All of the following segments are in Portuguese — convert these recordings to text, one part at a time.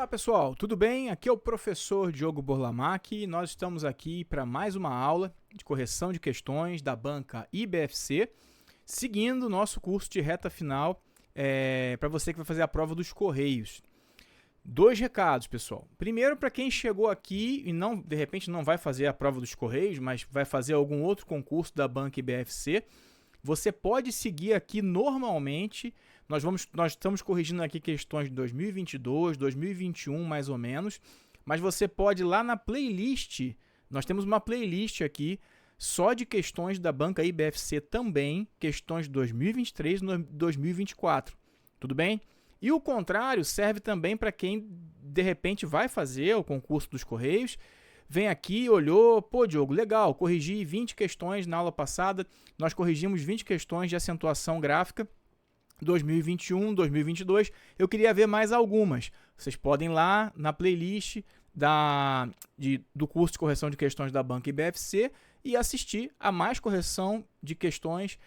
Olá pessoal, tudo bem? Aqui é o professor Diogo Borlamac e nós estamos aqui para mais uma aula de correção de questões da banca IBFC, seguindo o nosso curso de reta final para você que vai fazer a prova dos Correios. Dois recados, pessoal. Primeiro, para quem chegou aqui e de repente não vai fazer a prova dos Correios, mas vai fazer algum outro concurso da banca IBFC, você pode seguir aqui normalmente. Nós estamos corrigindo aqui questões de 2022, 2021 mais ou menos, mas você pode ir lá na playlist, nós temos uma playlist aqui só de questões da banca IBFC também, questões de 2023 e 2024, tudo bem? E o contrário serve também para quem de repente vai fazer o concurso dos Correios, vem aqui, olhou, pô Diogo, legal, corrigi 20 questões na aula passada, nós corrigimos 20 questões de acentuação gráfica, 2021, 2022, eu queria ver mais algumas. Vocês podem ir lá na playlist do curso de correção de questões da banca IBFC e assistir a mais correção de questões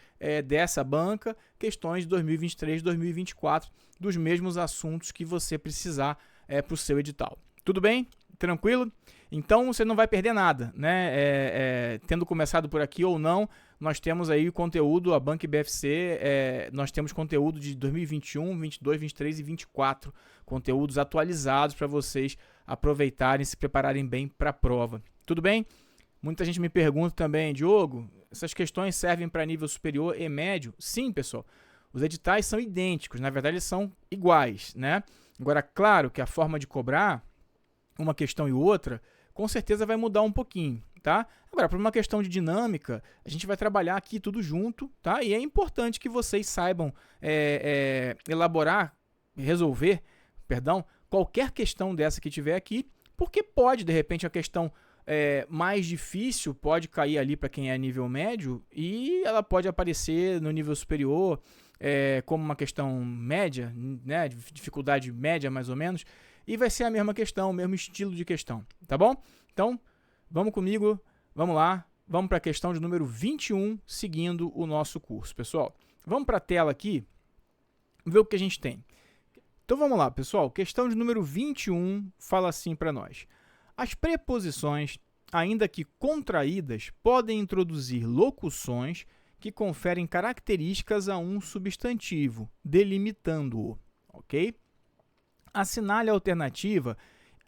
dessa banca, questões de 2023 e 2024, dos mesmos assuntos que você precisar para o seu edital. Tudo bem? Tranquilo? Então você não vai perder nada, né? Tendo começado por aqui ou não, nós temos aí o conteúdo, a banca IBFC, nós temos conteúdo de 2021, 22, 23 e 24, conteúdos atualizados para vocês aproveitarem, se prepararem bem para a prova. Tudo bem? Muita gente me pergunta também, Diogo, essas questões servem para nível superior e médio? Sim, pessoal. Os editais são idênticos, na verdade eles são iguais, né? Agora, claro que a forma de cobrar uma questão e outra, com certeza vai mudar um pouquinho, tá? Agora, para uma questão de dinâmica, a gente vai trabalhar aqui tudo junto, tá? E é importante que vocês saibam resolver, qualquer questão dessa que tiver aqui, porque pode, de repente, a questão mais difícil pode cair ali para quem é nível médio e ela pode aparecer no nível superior como uma questão média, né? Dificuldade média mais ou menos, e vai ser a mesma questão, o mesmo estilo de questão, tá bom? Então, vamos comigo, vamos lá, vamos para a questão de número 21, seguindo o nosso curso, pessoal. Vamos para a tela aqui, ver o que a gente tem. Então, vamos lá, pessoal, questão de número 21 fala assim para nós. As preposições, ainda que contraídas, podem introduzir locuções que conferem características a um substantivo, delimitando-o, ok? Assinale a alternativa.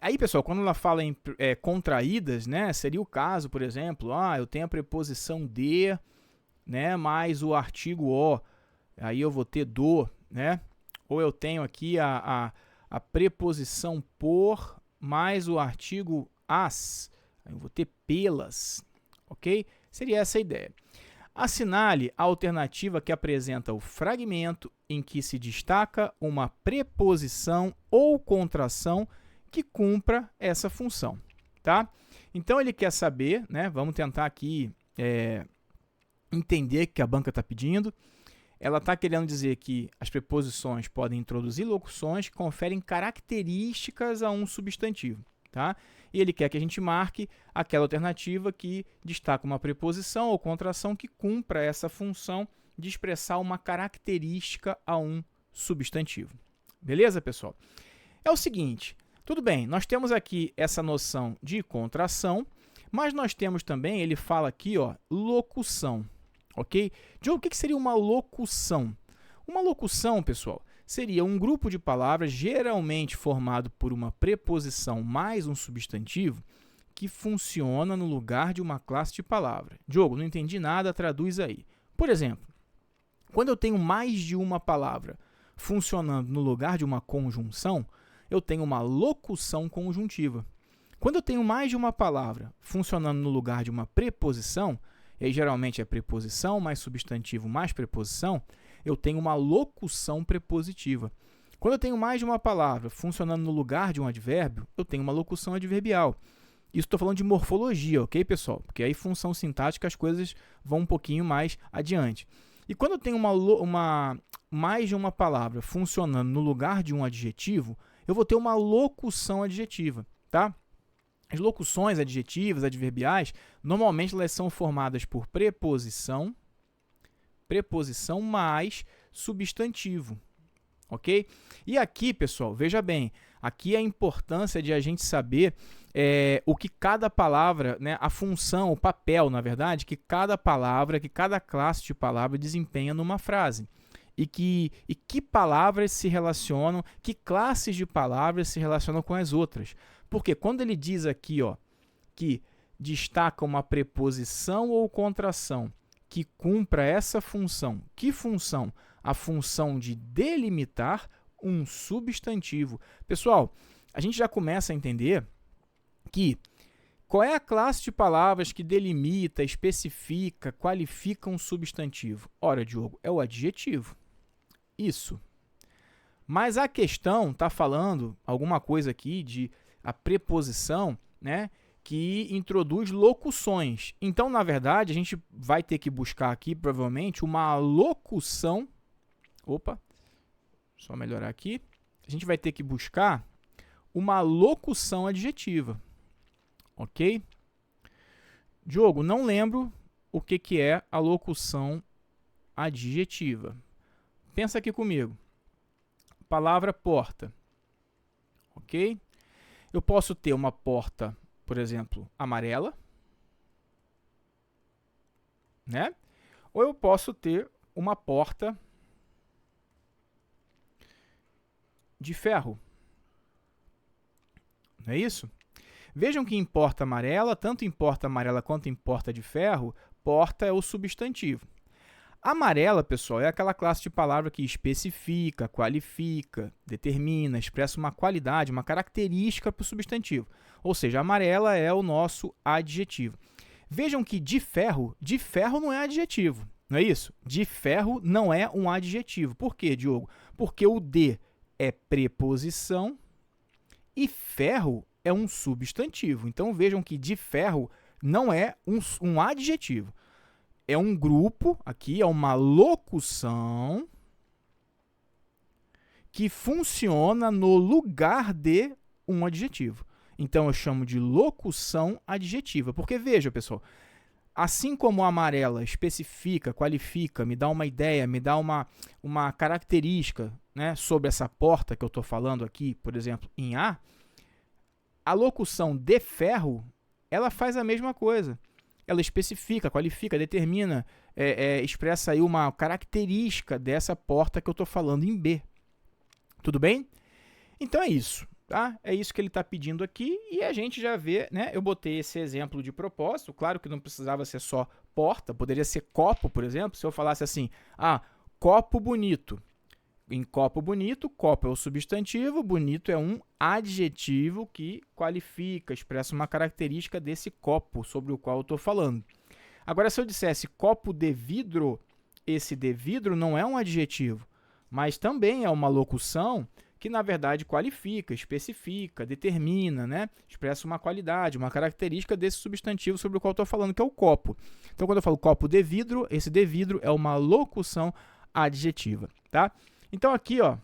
Aí, pessoal, quando ela fala em contraídas, né, seria o caso, por exemplo, eu tenho a preposição de, né, mais o artigo o, aí eu vou ter do, né, ou eu tenho aqui a preposição por mais o artigo as, aí eu vou ter pelas, ok? Seria essa a ideia. Assinale a alternativa que apresenta o fragmento em que se destaca uma preposição ou contração que cumpra essa função, tá? Então, ele quer saber, né? Vamos tentar aqui entender o que a banca está pedindo. Ela está querendo dizer que as preposições podem introduzir locuções que conferem características a um substantivo, tá? E ele quer que a gente marque aquela alternativa que destaca uma preposição ou contração que cumpra essa função de expressar uma característica a um substantivo. Beleza, pessoal? É o seguinte, tudo bem, nós temos aqui essa noção de contração, mas nós temos também, ele fala aqui, ó, locução, ok? Diogo, o que seria uma locução? Uma locução, pessoal, seria um grupo de palavras geralmente formado por uma preposição mais um substantivo que funciona no lugar de uma classe de palavra. Diogo, não entendi nada, traduz aí. Por exemplo, quando eu tenho mais de uma palavra funcionando no lugar de uma conjunção, eu tenho uma locução conjuntiva. Quando eu tenho mais de uma palavra funcionando no lugar de uma preposição, e aí geralmente é preposição mais substantivo mais preposição, eu tenho uma locução prepositiva. Quando eu tenho mais de uma palavra funcionando no lugar de um advérbio, eu tenho uma locução adverbial. Isso estou falando de morfologia, ok, pessoal? Porque aí função sintática as coisas vão um pouquinho mais adiante. E quando eu tenho mais de uma palavra funcionando no lugar de um adjetivo, eu vou ter uma locução adjetiva, tá? As locuções adjetivas, adverbiais, normalmente elas são formadas por preposição mais substantivo, ok? E aqui, pessoal, veja bem, aqui a importância de a gente saber o que cada palavra, né, a função, o papel, na verdade, que cada palavra, que cada classe de palavra desempenha numa frase. E que palavras se relacionam, que classes de palavras se relacionam com as outras. Porque quando ele diz aqui, ó, que destaca uma preposição ou contração que cumpra essa função. Que função? A função de delimitar um substantivo. Pessoal, a gente já começa a entender que qual é a classe de palavras que delimita, especifica, qualifica um substantivo? Ora, Diogo, é o adjetivo. Isso. Mas a questão está falando alguma coisa aqui de a preposição, né, que introduz locuções. Então, na verdade, a gente vai ter que buscar aqui, provavelmente, uma locução. Opa, só melhorar aqui. A gente vai ter que buscar uma locução adjetiva. Ok? Diogo, não lembro o que é a locução adjetiva. Pensa aqui comigo. Palavra porta. Ok? Eu posso ter uma porta, por exemplo, amarela, né? Ou eu posso ter uma porta de ferro. Não é isso? Vejam que em porta amarela, tanto em porta amarela quanto em porta de ferro, porta é o substantivo. Amarela, pessoal, é aquela classe de palavra que especifica, qualifica, determina, expressa uma qualidade, uma característica para o substantivo. Ou seja, amarela é o nosso adjetivo. Vejam que de ferro não é adjetivo, não é isso? De ferro não é um adjetivo. Por quê, Diogo? Porque o de é preposição e ferro é um substantivo. Então, vejam que de ferro não é um adjetivo. É um grupo, aqui é uma locução que funciona no lugar de um adjetivo. Então, eu chamo de locução adjetiva. Porque, veja, pessoal, assim como a amarela especifica, qualifica, me dá uma ideia, me dá uma característica, né, sobre essa porta que eu estou falando aqui, por exemplo, em a locução de ferro, ela faz a mesma coisa. Ela especifica, qualifica, determina, expressa aí uma característica dessa porta que eu estou falando em B. Tudo bem? Então é isso, tá? É isso que ele está pedindo aqui e a gente já vê, né? Eu botei esse exemplo de propósito, claro que não precisava ser só porta, poderia ser copo, por exemplo, se eu falasse assim, copo bonito. Em copo bonito, copo é o substantivo, bonito é um adjetivo que qualifica, expressa uma característica desse copo sobre o qual eu estou falando. Agora, se eu dissesse copo de vidro, esse de vidro não é um adjetivo, mas também é uma locução que, na verdade, qualifica, especifica, determina, né? Expressa uma qualidade, uma característica desse substantivo sobre o qual eu estou falando, que é o copo. Então, quando eu falo copo de vidro, esse de vidro é uma locução adjetiva, tá? Então, aqui, ó,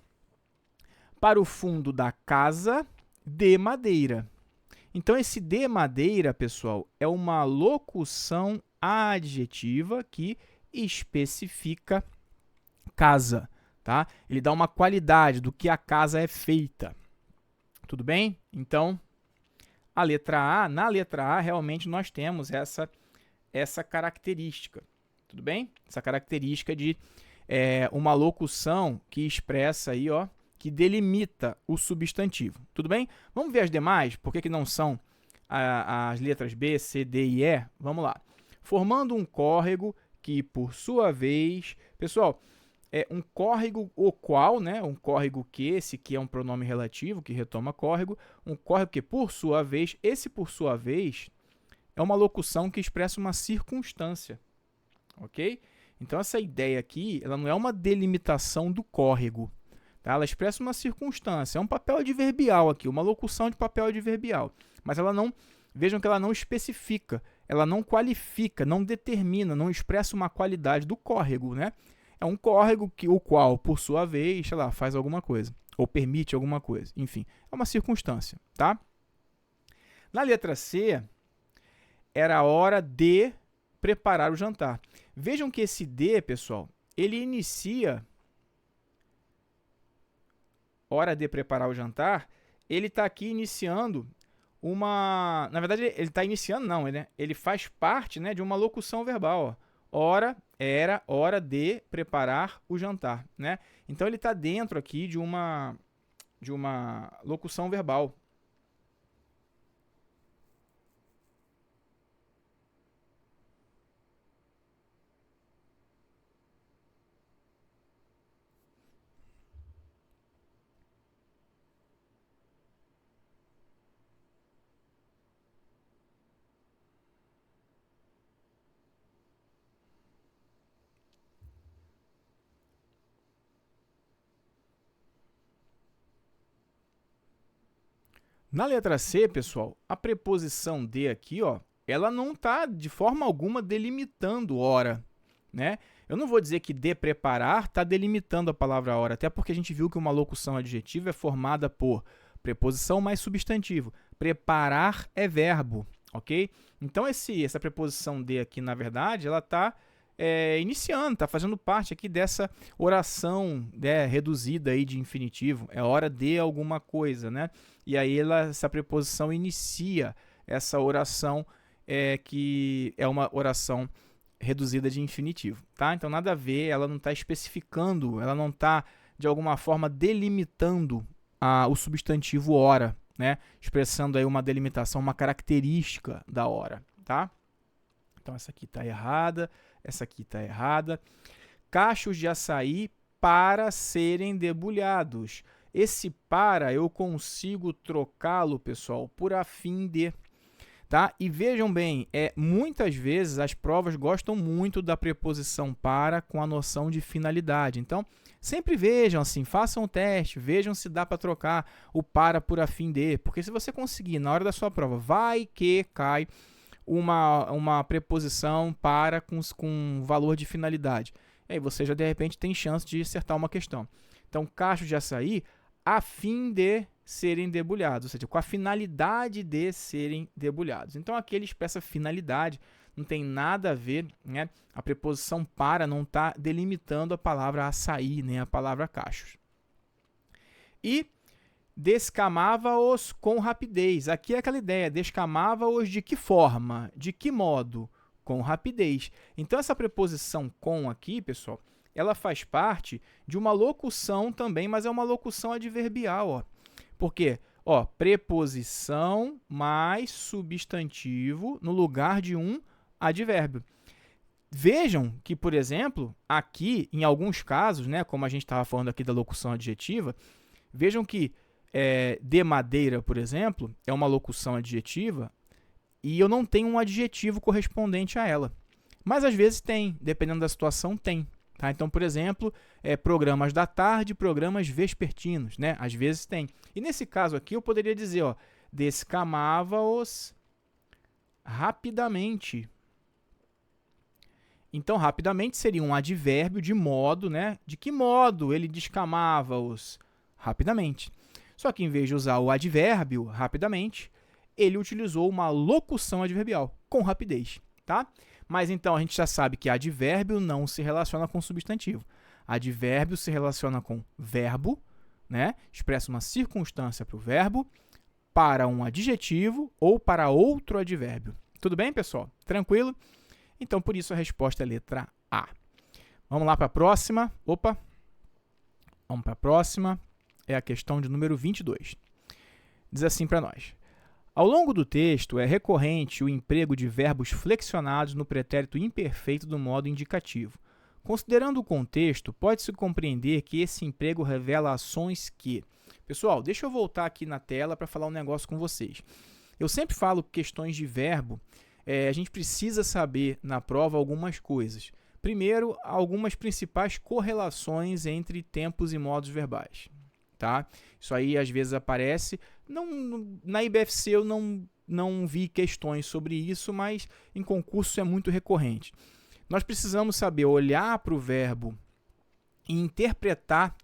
para o fundo da casa de madeira. Então, esse de madeira, pessoal, é uma locução adjetiva que especifica casa, tá? Ele dá uma qualidade do que a casa é feita. Tudo bem? Então, na letra A, realmente nós temos essa característica. Tudo bem? Essa característica de uma locução que expressa aí, ó, que delimita o substantivo. Tudo bem? Vamos ver as demais? Por que não são as letras B, C, D e E? Vamos lá. Formando um córrego que, por sua vez... Pessoal, é um córrego o qual, né? Um córrego que, esse que é um pronome relativo, que retoma córrego. Um córrego que, por sua vez, esse por sua vez é uma locução que expressa uma circunstância. Ok? Então, essa ideia aqui, ela não é uma delimitação do córrego, tá? Ela expressa uma circunstância, é um papel adverbial aqui, uma locução de papel adverbial. Mas ela não, vejam que ela não especifica, ela não qualifica, não determina, não expressa uma qualidade do córrego, né? É um córrego o qual, por sua vez, sei lá, faz alguma coisa, ou permite alguma coisa. Enfim, é uma circunstância, tá? Na letra C, era a hora de preparar o jantar. Vejam que esse de, pessoal, ele inicia hora de preparar o jantar, ele está aqui iniciando uma... Na verdade, ele está iniciando, não, né? Ele faz parte, né, de uma locução verbal. Ó. Hora, era, hora de preparar o jantar, né? Então, ele está dentro aqui de uma locução verbal. Na letra C, pessoal, a preposição de aqui, ó, ela não está de forma alguma delimitando hora, né? Eu não vou dizer que de preparar está delimitando a palavra hora, até porque a gente viu que uma locução adjetiva é formada por preposição mais substantivo. Preparar é verbo, ok? Então, essa preposição de aqui, na verdade, ela está iniciando, está fazendo parte aqui dessa oração, né, reduzida aí de infinitivo. É hora de alguma coisa, né? E aí essa preposição inicia essa oração que é uma oração reduzida de infinitivo, tá? Então, nada a ver, ela não está especificando, ela não está, de alguma forma, delimitando o substantivo hora, né? Expressando aí uma delimitação, uma característica da hora, tá? Então, essa aqui está errada, essa aqui está errada. Cachos de açaí para serem debulhados. Esse para eu consigo trocá-lo, pessoal, por a fim de. Tá? E vejam bem, muitas vezes as provas gostam muito da preposição para com a noção de finalidade. Então, sempre vejam assim, façam o teste, vejam se dá para trocar o para por a fim de. Porque se você conseguir, na hora da sua prova, vai que cai uma preposição para com valor de finalidade. E aí você já, de repente, tem chance de acertar uma questão. Então, cachos de açaí a fim de serem debulhados, ou seja, com a finalidade de serem debulhados. Então, aqui ele expressa finalidade, não tem nada a ver, né? A preposição para não está delimitando a palavra açaí, nem a palavra cachos. E descamava-os com rapidez. Aqui é aquela ideia, descamava-os de que forma? De que modo? Com rapidez. Então, essa preposição com aqui, pessoal, ela faz parte de uma locução também, mas é uma locução adverbial, ó. Por quê? Ó, preposição mais substantivo no lugar de um advérbio. Vejam que, por exemplo, aqui, em alguns casos, né, como a gente estava falando aqui da locução adjetiva, vejam que de madeira, por exemplo, é uma locução adjetiva e eu não tenho um adjetivo correspondente a ela. Mas, às vezes, tem, dependendo da situação, tem. Tá? Então, por exemplo, programas da tarde, programas vespertinos, né? Às vezes tem. E nesse caso aqui, eu poderia dizer, ó, descamava-os rapidamente. Então, rapidamente seria um advérbio de modo, né? De que modo ele descamava-os? Rapidamente. Só que, em vez de usar o advérbio rapidamente, ele utilizou uma locução adverbial, com rapidez, tá? Mas, então, a gente já sabe que advérbio não se relaciona com substantivo. Advérbio se relaciona com verbo, né? Expressa uma circunstância para o verbo, para um adjetivo ou para outro advérbio. Tudo bem, pessoal? Tranquilo? Então, por isso, a resposta é a letra A. Vamos lá para a próxima. Opa! Vamos para a próxima. É a questão de número 22. Diz assim para nós. Ao longo do texto, é recorrente o emprego de verbos flexionados no pretérito imperfeito do modo indicativo. Considerando o contexto, pode-se compreender que esse emprego revela ações que... Pessoal, deixa eu voltar aqui na tela para falar um negócio com vocês. Eu sempre falo questões de verbo, a gente precisa saber na prova algumas coisas. Primeiro, algumas principais correlações entre tempos e modos verbais. Tá? Isso aí às vezes aparece. Na IBFC eu não vi questões sobre isso, mas em concurso é muito recorrente. Nós precisamos saber olhar para o verbo e interpretar,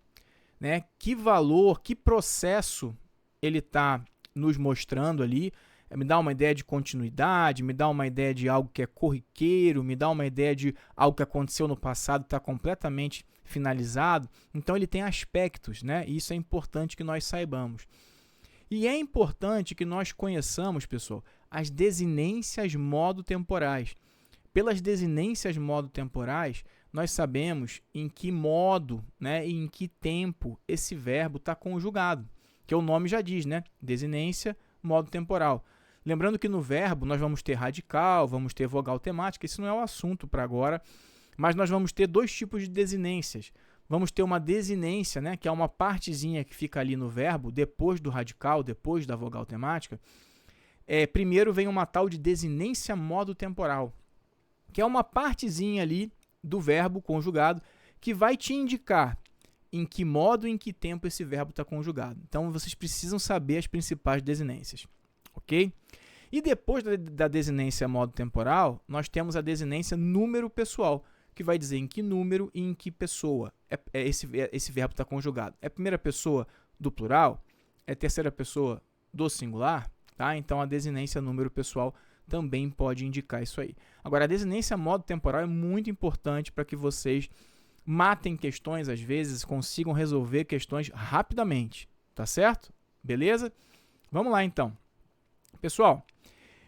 né, que valor, que processo ele está nos mostrando ali. Me dá uma ideia de continuidade, me dá uma ideia de algo que é corriqueiro, me dá uma ideia de algo que aconteceu no passado, está completamente finalizado, então ele tem aspectos, né? E isso é importante que nós saibamos. E é importante que nós conheçamos, pessoal, as desinências modo-temporais. Pelas desinências modo-temporais, nós sabemos em que modo, né, e em que tempo esse verbo está conjugado, que o nome já diz, né? Desinência modo-temporal. Lembrando que no verbo nós vamos ter radical, vamos ter vogal temática, isso não é o assunto para agora, mas nós vamos ter dois tipos de desinências. Vamos ter uma desinência, né, que é uma partezinha que fica ali no verbo, depois do radical, depois da vogal temática. Primeiro vem uma tal de desinência modo-temporal, que é uma partezinha ali do verbo conjugado que vai te indicar em que modo e em que tempo esse verbo está conjugado. Então, vocês precisam saber as principais desinências, ok? E depois da desinência modo-temporal, nós temos a desinência número pessoal, que vai dizer em que número e em que pessoa esse verbo está conjugado. É a primeira pessoa do plural? É a terceira pessoa do singular? Tá? Então, a desinência número pessoal também pode indicar isso aí. Agora, a desinência modo-temporal é muito importante para que vocês matem questões, às vezes, consigam resolver questões rapidamente, tá certo? Beleza? Vamos lá, então. Pessoal,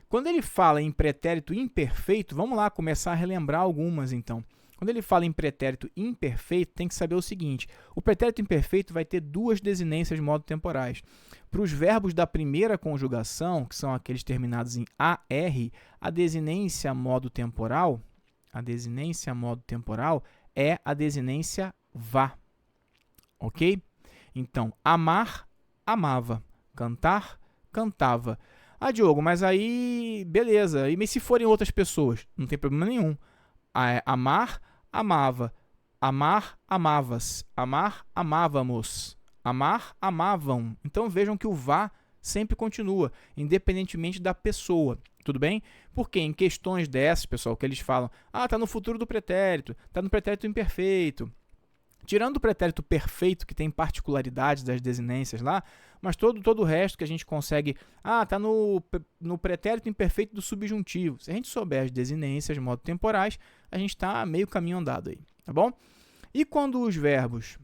quando ele fala em pretérito imperfeito, vamos lá começar a relembrar algumas, então. Quando ele fala em pretérito imperfeito, tem que saber o seguinte: o pretérito imperfeito vai ter duas desinências modo-temporais. Para os verbos da primeira conjugação, que são aqueles terminados em AR, a desinência modo-temporal é a desinência vá, ok? Então, amar, amava, cantar, cantava. Ah, Diogo, mas aí, beleza, e se forem outras pessoas? Não tem problema nenhum. Amar, amava, amar, amavas, amar, amávamos, amar, amavam. Então, vejam que o vá sempre continua, independentemente da pessoa. Tudo bem? Porque em questões dessas, pessoal, que eles falam, está no futuro do pretérito, está no pretérito imperfeito. Tirando o pretérito perfeito, que tem particularidades das desinências lá, mas todo o resto que a gente consegue, está no pretérito imperfeito do subjuntivo. Se a gente souber as desinências modo-temporais, a gente está meio caminho andado aí, tá bom? E quando os verbos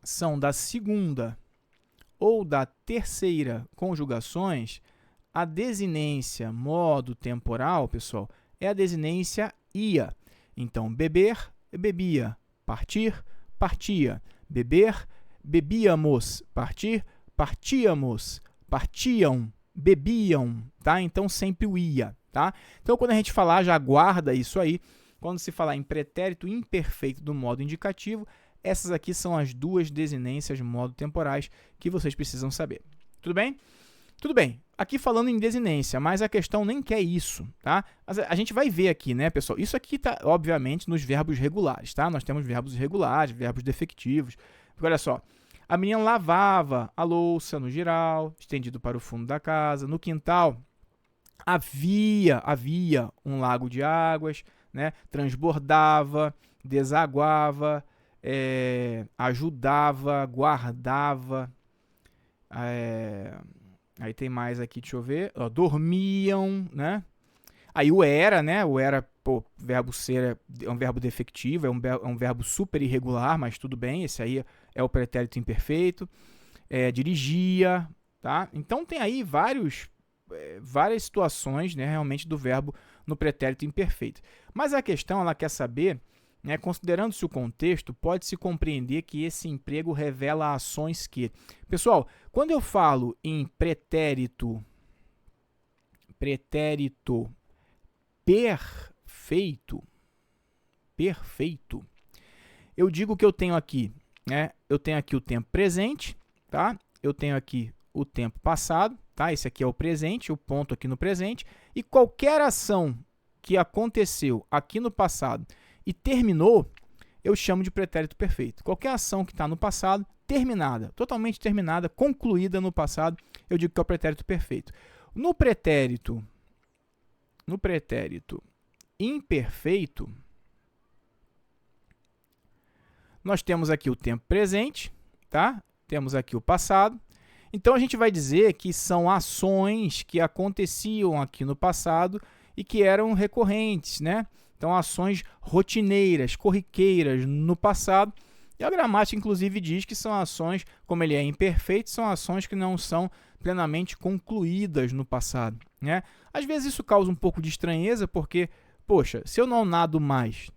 são da segunda ou da terceira conjugações, a desinência modo-temporal, pessoal, é a desinência ia. Então, beber, bebia, partir, partia, beber, bebíamos, partir, partíamos, partiam, bebiam, tá? Então, sempre o ia, tá? Então, quando a gente falar, já guarda isso aí. Quando se falar em pretérito imperfeito do modo indicativo, essas aqui são as duas desinências modo-temporais que vocês precisam saber. Tudo bem? Tudo bem. Aqui falando em desinência, mas a questão nem quer isso, tá? A gente vai ver aqui, né, pessoal? Isso aqui está, obviamente, nos verbos regulares, tá? Nós temos verbos irregulares, verbos defectivos. Porque, olha só, a menina lavava a louça no giral, estendido para o fundo da casa. No quintal, havia um lago de águas, né? Transbordava, desaguava, ajudava, guardava, aí tem mais aqui, deixa eu ver, dormiam, né? Aí o era, né? O era, verbo ser é um verbo defectivo, é um verbo super irregular, mas tudo bem, esse aí é o pretérito imperfeito. Dirigia, tá? Então tem aí várias situações, né, realmente do verbo no pretérito imperfeito. Mas a questão, ela quer saber, né, considerando-se o contexto, pode-se compreender que esse emprego revela ações que... Pessoal, quando eu falo em pretérito perfeito, eu digo que eu tenho aqui, né, eu tenho aqui o tempo presente, tá? Eu tenho aqui o tempo passado, tá? Esse aqui é o presente, o ponto aqui no presente, e qualquer ação que aconteceu aqui no passado e terminou, eu chamo de pretérito perfeito. Qualquer ação que está no passado, terminada, totalmente terminada, concluída no passado, eu digo que é o pretérito perfeito. No pretérito imperfeito, nós temos aqui o tempo presente, tá? Temos aqui o passado. Então, a gente vai dizer que são ações que aconteciam aqui no passado e que eram recorrentes, né? Então, ações rotineiras, corriqueiras no passado. E a gramática, inclusive, diz que são ações, como ele é imperfeito, são ações que não são plenamente concluídas no passado, né? Às vezes isso causa um pouco de estranheza, porque, poxa, se eu não nado mais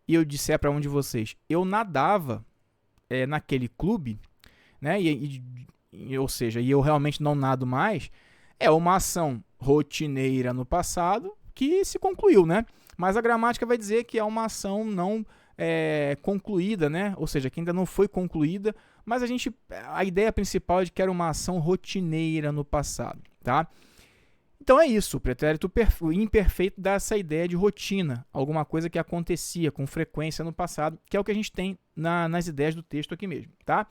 e eu disser para um de vocês, eu nadava naquele clube, né? Ou seja, e eu realmente não nado mais, é uma ação rotineira no passado que se concluiu, né? Mas a gramática vai dizer que é uma ação não concluída, né? Ou seja, que ainda não foi concluída, mas a ideia principal é de que era uma ação rotineira no passado, tá? Então é isso, o pretérito imperfeito dá essa ideia de rotina, alguma coisa que acontecia com frequência no passado, que é o que a gente tem nas ideias do texto aqui mesmo, tá?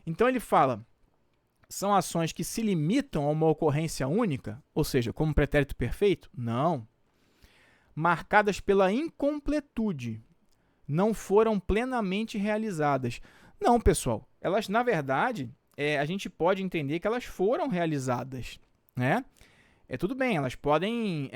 Então ele fala, são ações que se limitam a uma ocorrência única, ou seja, como pretérito perfeito? Não. Marcadas pela incompletude, não foram plenamente realizadas. Não, pessoal, elas, na verdade, a gente pode entender que elas foram realizadas, né? Tudo bem, elas podem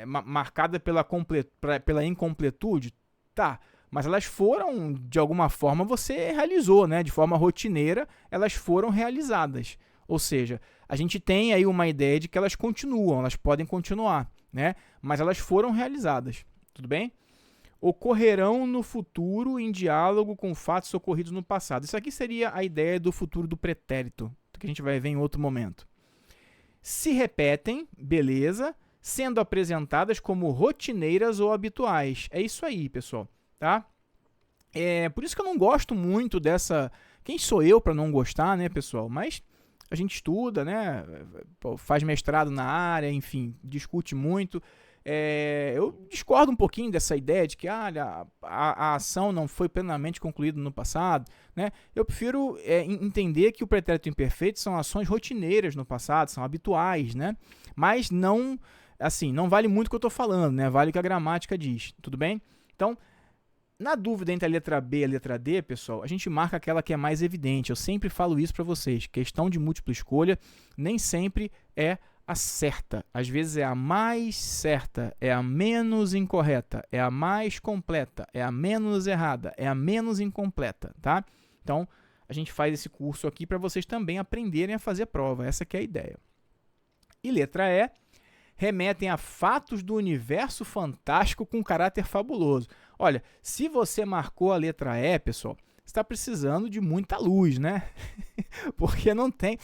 marcada pela incompletude, tá, mas elas foram, de alguma forma, você realizou, né? De forma rotineira, elas foram realizadas. Ou seja, a gente tem aí uma ideia de que elas continuam, elas podem continuar, né? Mas elas foram realizadas, tudo bem? Ocorrerão no futuro em diálogo com fatos ocorridos no passado. Isso aqui seria a ideia do futuro do pretérito, que a gente vai ver em outro momento. Se repetem, beleza, sendo apresentadas como rotineiras ou habituais. É isso aí, pessoal, tá? Por isso que eu não gosto muito dessa... Quem sou eu para não gostar, né, pessoal? Mas a gente estuda, né? Faz mestrado na área, enfim, discute muito. Eu discordo um pouquinho dessa ideia de que a ação não foi plenamente concluída no passado, né? Eu prefiro entender que o pretérito imperfeito são ações rotineiras no passado, são habituais, né? Mas não, assim, não vale muito o que eu estou falando, né? Vale o que a gramática diz, tudo bem? Então, na dúvida entre a letra B e a letra D, pessoal, a gente marca aquela que é mais evidente. Eu sempre falo isso para vocês. Questão de múltipla escolha nem sempre é a certa. Às vezes é a mais certa, é a menos incorreta, é a mais completa, é a menos errada, é a menos incompleta, tá? Então, a gente faz esse curso aqui para vocês também aprenderem a fazer prova. Essa que é a ideia. E letra E, remetem a fatos do universo fantástico com caráter fabuloso. Olha, se você marcou a letra E, pessoal, está precisando de muita luz, né? Porque não tem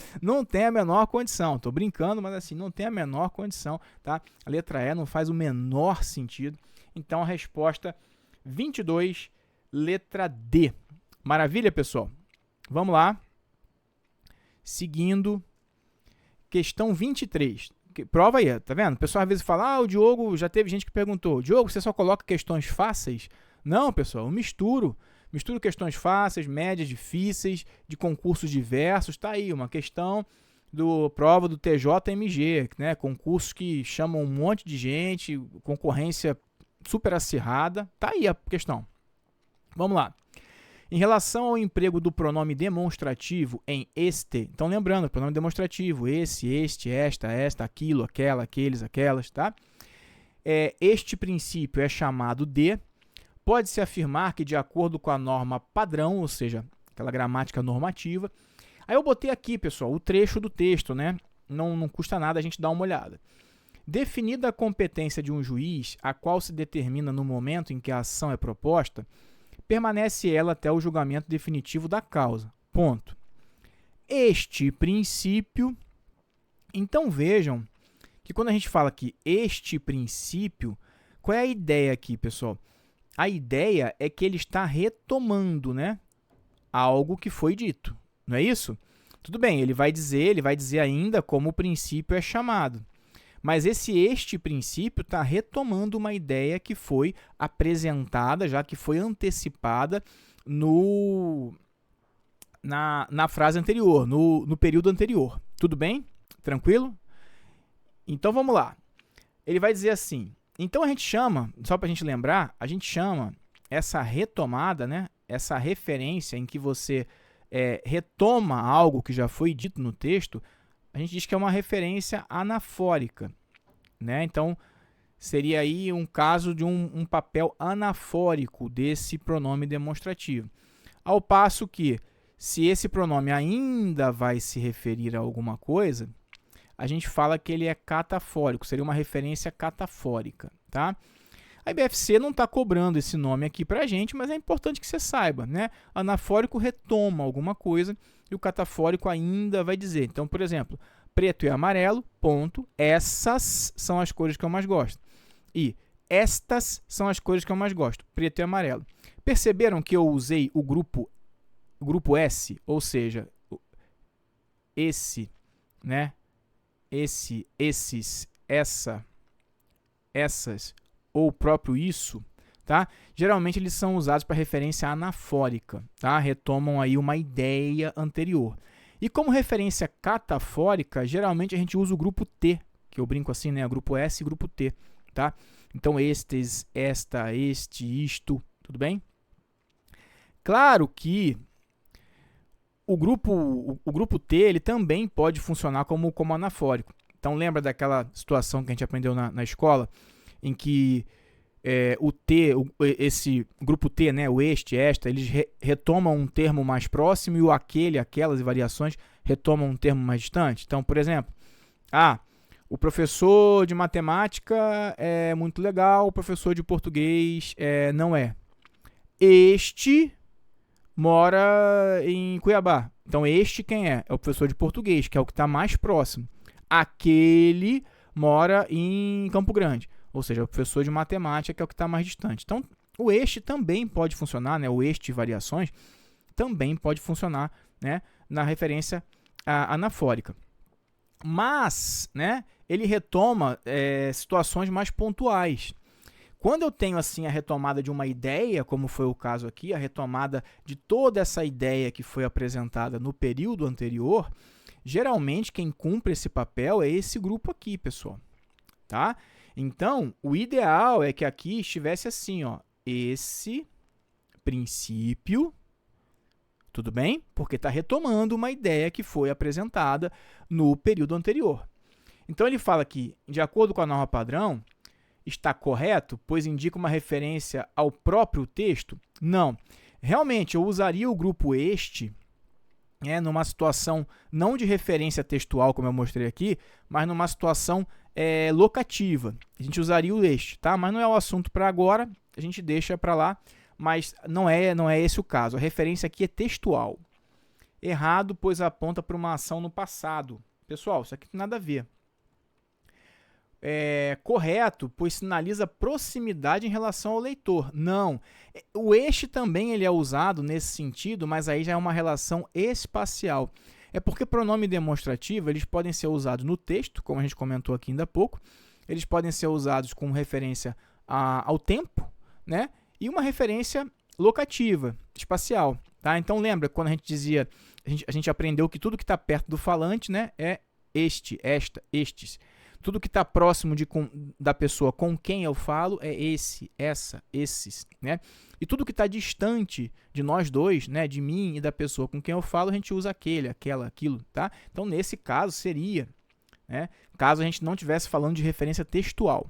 a menor condição. Estou brincando, mas assim, não tem a menor condição, tá? A letra E não faz o menor sentido. Então, a resposta 22, letra D. Maravilha, pessoal? Vamos lá. Seguindo, questão 23. Prova aí, tá vendo? O pessoal às vezes fala, o Diogo, já teve gente que perguntou, Diogo, você só coloca questões fáceis? Não, pessoal, eu misturo questões fáceis, médias, difíceis, de concursos diversos. Tá aí uma questão prova do TJMG, né? Concursos que chamam um monte de gente, concorrência super acirrada. Tá aí a questão. Vamos lá. Em relação ao emprego do pronome demonstrativo em este, então lembrando, pronome demonstrativo, esse, este, esta, aquilo, aquela, aqueles, aquelas, tá? Este princípio é chamado de... Pode-se afirmar que, de acordo com a norma padrão, ou seja, aquela gramática normativa, aí eu botei aqui, pessoal, o trecho do texto, né? Não custa nada a gente dar uma olhada. Definida a competência de um juiz, a qual se determina no momento em que a ação é proposta, permanece ela até o julgamento definitivo da causa. Ponto. Este princípio... Então, vejam que quando a gente fala aqui este princípio, qual é a ideia aqui, pessoal? A ideia é que ele está retomando, né, algo que foi dito, não é isso? Tudo bem, ele vai dizer ainda como o princípio é chamado. Mas este princípio está retomando uma ideia que foi apresentada, já que foi antecipada na frase anterior, no período anterior. Tudo bem? Tranquilo? Então, vamos lá. Ele vai dizer assim... Então, a gente chama, só para a gente lembrar, a gente chama essa retomada, né, essa referência em que você retoma algo que já foi dito no texto, a gente diz que é uma referência anafórica, né? Então, seria aí um caso de um papel anafórico desse pronome demonstrativo. Ao passo que, se esse pronome ainda vai se referir a alguma coisa, a gente fala que ele é catafórico, seria uma referência catafórica, tá? A IBFC não está cobrando esse nome aqui para a gente, mas é importante que você saiba, né? Anafórico retoma alguma coisa e o catafórico ainda vai dizer. Então, por exemplo, preto e amarelo, ponto, essas são as cores que eu mais gosto. E estas são as cores que eu mais gosto, preto e amarelo. Perceberam que eu usei o grupo S, ou seja, esse, né? Esse, esses, essa, essas, ou o próprio isso, tá? Geralmente eles são usados para referência anafórica, tá? Retomam aí uma ideia anterior. E como referência catafórica, geralmente a gente usa o grupo T, que eu brinco assim, né? Grupo S e grupo T, tá? Então, estes, esta, este, isto, tudo bem? Claro que o grupo T ele também pode funcionar como anafórico. Então, lembra daquela situação que a gente aprendeu na escola, em que o T, esse grupo T, né, o este, esta, eles retomam um termo mais próximo e o aquele, aquelas e variações retomam um termo mais distante. Então, por exemplo, o professor de matemática é muito legal, o professor de português não é. Este mora em Cuiabá. Então, este quem é? É o professor de português, que é o que está mais próximo. Aquele mora em Campo Grande. Ou seja, o professor de matemática, que é o que está mais distante. Então, o este também pode funcionar, né? O este e variações também pode funcionar, né? Na referência anafórica. Mas, né? Ele retoma situações mais pontuais. Quando eu tenho assim a retomada de uma ideia, como foi o caso aqui, a retomada de toda essa ideia que foi apresentada no período anterior, geralmente quem cumpre esse papel é esse grupo aqui, pessoal, tá? Então, o ideal é que aqui estivesse assim, ó, esse princípio, tudo bem? Porque está retomando uma ideia que foi apresentada no período anterior. Então, ele fala que, de acordo com a norma padrão, está correto, pois indica uma referência ao próprio texto? Não. Realmente, eu usaria o grupo este numa situação não de referência textual, como eu mostrei aqui, mas numa situação locativa. A gente usaria o este, tá? Mas não é o assunto para agora, a gente deixa para lá, mas não é esse o caso. A referência aqui é textual. Errado, pois aponta para uma ação no passado. Pessoal, isso aqui não tem nada a ver. Correto, pois sinaliza proximidade em relação ao leitor. Não. O este também ele é usado nesse sentido, mas aí já é uma relação espacial. É porque pronome demonstrativo eles podem ser usados no texto, como a gente comentou aqui ainda há pouco. Eles podem ser usados com referência ao tempo, né? E uma referência locativa, espacial. Tá? Então lembra quando a gente dizia, a gente aprendeu que tudo que está perto do falante, né, é este, esta, estes. Tudo que está próximo da pessoa com quem eu falo é esse, essa, esses, né? E tudo que está distante de nós dois, né, de mim e da pessoa com quem eu falo, a gente usa aquele, aquela, aquilo, tá? Então, nesse caso, seria, né, caso a gente não estivesse falando de referência textual.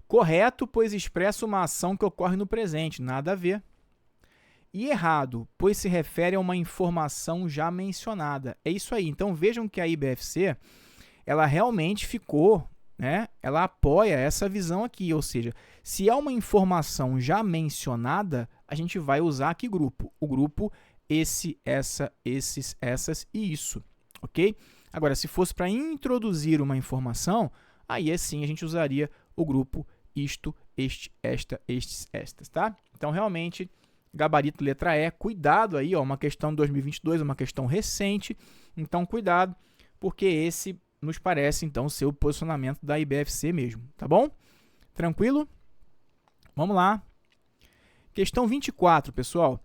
Correto, pois expressa uma ação que ocorre no presente, nada a ver. E errado, pois se refere a uma informação já mencionada. É isso aí. Então, vejam que a IBFC ela realmente ficou, né? Ela apoia essa visão aqui, ou seja, se é uma informação já mencionada, a gente vai usar que grupo? O grupo esse, essa, esses, essas e isso, ok? Agora, se fosse para introduzir uma informação, aí sim a gente usaria o grupo isto, este, esta, estes, estas, tá? Então, realmente, gabarito letra E, cuidado aí, ó, uma questão de 2022, uma questão recente, então cuidado, porque esse nos parece, então, ser o posicionamento da IBFC mesmo, tá bom? Tranquilo? Vamos lá. Questão 24, pessoal.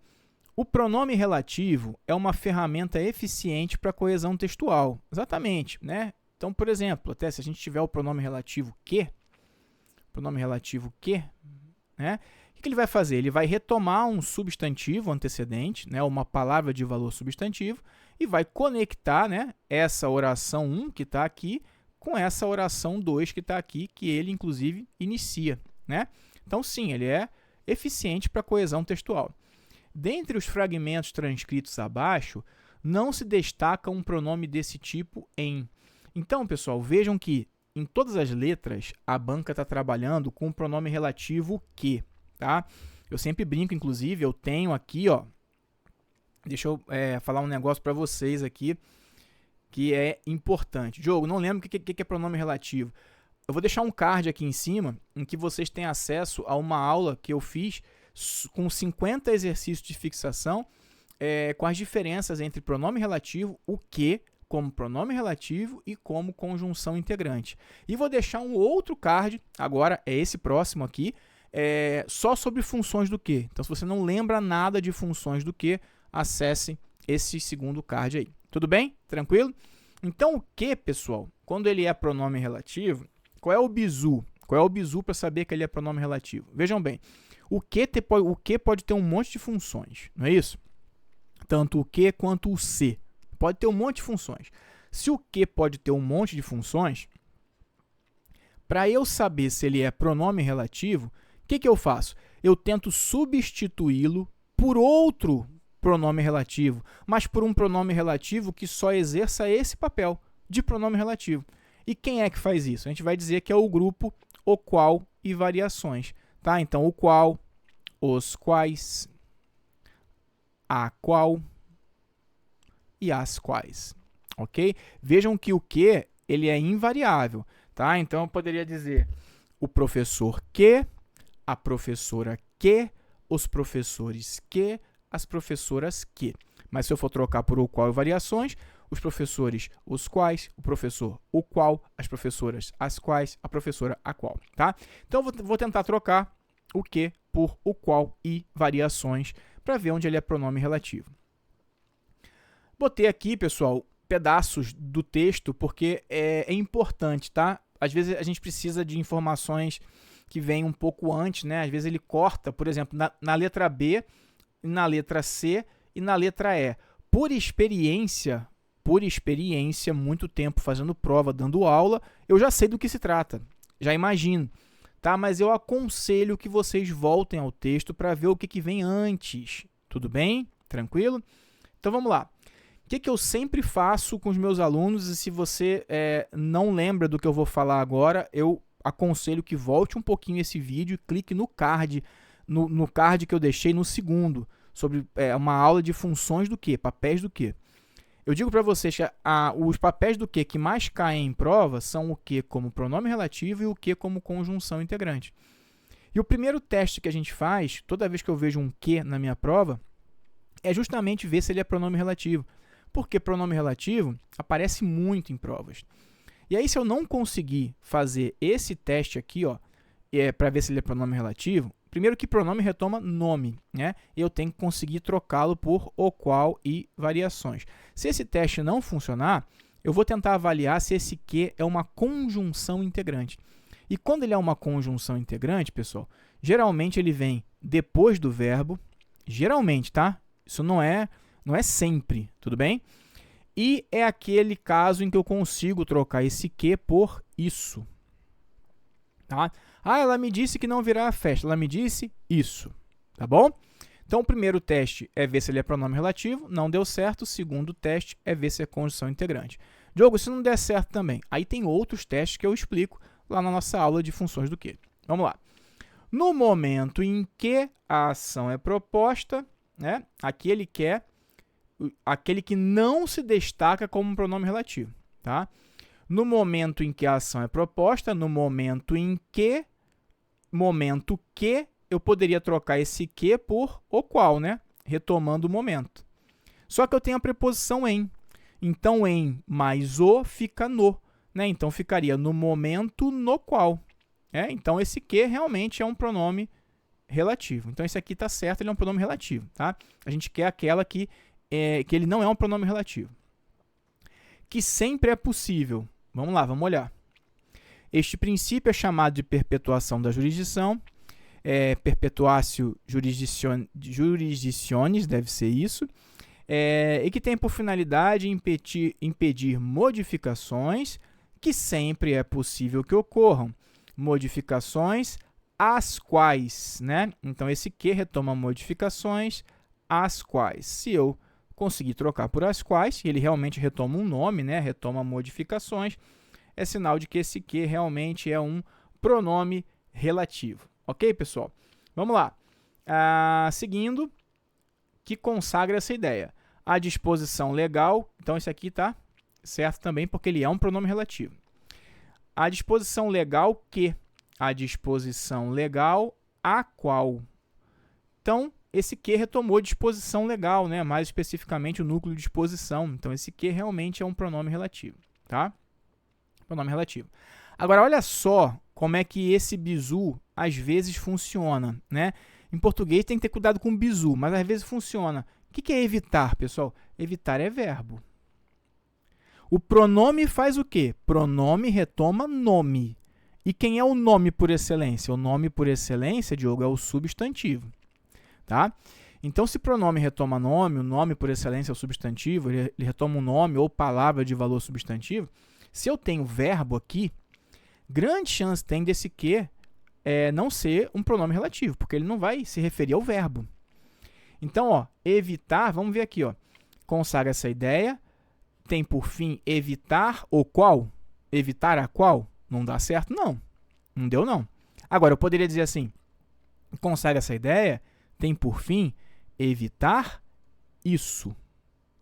O pronome relativo é uma ferramenta eficiente para a coesão textual. Exatamente, né? Então, por exemplo, até se a gente tiver o pronome relativo que, né? O que ele vai fazer? Ele vai retomar um substantivo antecedente, né, uma palavra de valor substantivo, e vai conectar, né, essa oração 1 que está aqui com essa oração 2 que está aqui, que ele, inclusive, inicia, né? Então, sim, ele é eficiente para a coesão textual. Dentre os fragmentos transcritos abaixo, não se destaca um pronome desse tipo em. Então, pessoal, vejam que em todas as letras a banca está trabalhando com o pronome relativo que, tá? Eu sempre brinco, inclusive, eu tenho aqui, ó, deixa eu falar um negócio para vocês aqui que é importante. Diogo, não lembro o que é pronome relativo. Eu vou deixar um card aqui em cima em que vocês têm acesso a uma aula que eu fiz com 50 exercícios de fixação com as diferenças entre pronome relativo, o que, como pronome relativo e como conjunção integrante. E vou deixar um outro card, agora é esse próximo aqui, só sobre funções do que. Então, se você não lembra nada de funções do que, acesse esse segundo card aí. Tudo bem? Tranquilo? Então, o que, pessoal, quando ele é pronome relativo, qual é o bizu? Qual é o bizu para saber que ele é pronome relativo? Vejam bem, o que pode ter um monte de funções, não é isso? Tanto o que quanto o se. Pode ter um monte de funções. Se o que pode ter um monte de funções, para eu saber se ele é pronome relativo, o que eu faço? Eu tento substituí-lo por outro pronome relativo, mas por um pronome relativo que só exerça esse papel de pronome relativo. E quem é que faz isso? A gente vai dizer que é o grupo o qual e variações. Tá? Então, o qual, os quais, a qual e as quais. Ok? Vejam que o que ele é invariável. Tá? Então, eu poderia dizer o professor que, a professora que, os professores que, as professoras que. Mas se eu for trocar por o qual e variações, os professores, os quais, o professor, o qual, as professoras, as quais, a professora, a qual. Tá? Então, eu vou tentar trocar o que por o qual e variações para ver onde ele é pronome relativo. Botei aqui, pessoal, pedaços do texto porque é importante, tá? Às vezes a gente precisa de informações que vêm um pouco antes, né? Às vezes ele corta, por exemplo, na letra B, na letra C e na letra E. Por experiência, muito tempo fazendo prova, dando aula, eu já sei do que se trata, já imagino. Tá? Mas eu aconselho que vocês voltem ao texto para ver o que vem antes. Tudo bem? Tranquilo? Então, vamos lá. O que eu sempre faço com os meus alunos, e se você não lembra do que eu vou falar agora, eu aconselho que volte um pouquinho esse vídeo e clique no card, no card que eu deixei no segundo, sobre uma aula de funções do que, papéis do que. Eu digo para vocês que os papéis do que mais caem em prova são o que como pronome relativo e o que como conjunção integrante. E o primeiro teste que a gente faz, toda vez que eu vejo um que na minha prova, é justamente ver se ele é pronome relativo. Porque pronome relativo aparece muito em provas. E aí, se eu não conseguir fazer esse teste aqui, para ver se ele é pronome relativo, primeiro que pronome retoma nome, né? Eu tenho que conseguir trocá-lo por o qual e variações. Se esse teste não funcionar, eu vou tentar avaliar se esse que é uma conjunção integrante. E quando ele é uma conjunção integrante, pessoal, geralmente ele vem depois do verbo, geralmente, tá? Isso não é sempre, tudo bem? E é aquele caso em que eu consigo trocar esse que por isso. Tá? Ah, ela me disse que não virá a festa. Ela me disse isso. Tá bom? Então, o primeiro teste é ver se ele é pronome relativo. Não deu certo. O segundo teste é ver se é conjunção integrante. Diogo, se não der certo também. Aí tem outros testes que eu explico lá na nossa aula de funções do que. Vamos lá. No momento em que a ação é proposta, né, aquele que não se destaca como um pronome relativo. Tá? No momento em que a ação é proposta, no momento que, eu poderia trocar esse que por o qual, né? Retomando o momento. Só que eu tenho a preposição em. Então, em mais o fica no. Né? Então, ficaria no momento no qual. Então, esse que realmente é um pronome relativo. Então, esse aqui está certo, ele é um pronome relativo. Tá? A gente quer aquela que ele não é um pronome relativo. Que sempre é possível. Vamos lá, vamos olhar. Este princípio é chamado de perpetuação da jurisdição. Perpetuatio jurisdicionis, deve ser isso. E que tem por finalidade impedir modificações que sempre é possível que ocorram modificações as quais, né? Então, esse que retoma modificações as quais. Se eu conseguir trocar por as quais, e ele realmente retoma um nome, né? Retoma modificações, é sinal de que esse que realmente é um pronome relativo. Ok, pessoal? Vamos lá. Seguindo, que consagra essa ideia. A disposição legal, então esse aqui tá certo também, porque ele é um pronome relativo. A disposição legal que, a disposição legal a qual. Então, esse que retomou disposição legal, né? Mais especificamente o núcleo de disposição. Então, esse que realmente é um pronome relativo, tá? Pronome relativo. Agora, olha só como é que esse bizu às vezes funciona, né? Em português tem que ter cuidado com o bizu, mas às vezes funciona. O que é evitar, pessoal? Evitar é verbo. O pronome faz o quê? Pronome retoma nome. E quem é o nome por excelência? O nome por excelência, Diogo, é o substantivo. Tá? Então, se pronome retoma nome, o nome por excelência é o substantivo, ele retoma um nome ou palavra de valor substantivo, se eu tenho verbo aqui, grande chance tem desse que não ser um pronome relativo, porque ele não vai se referir ao verbo. Então, ó, evitar, vamos ver aqui, ó, consagra essa ideia, tem por fim evitar o qual? Evitar a qual? Não dá certo? Não. Não deu, não. Agora, eu poderia dizer assim, consagra essa ideia, tem por fim evitar isso.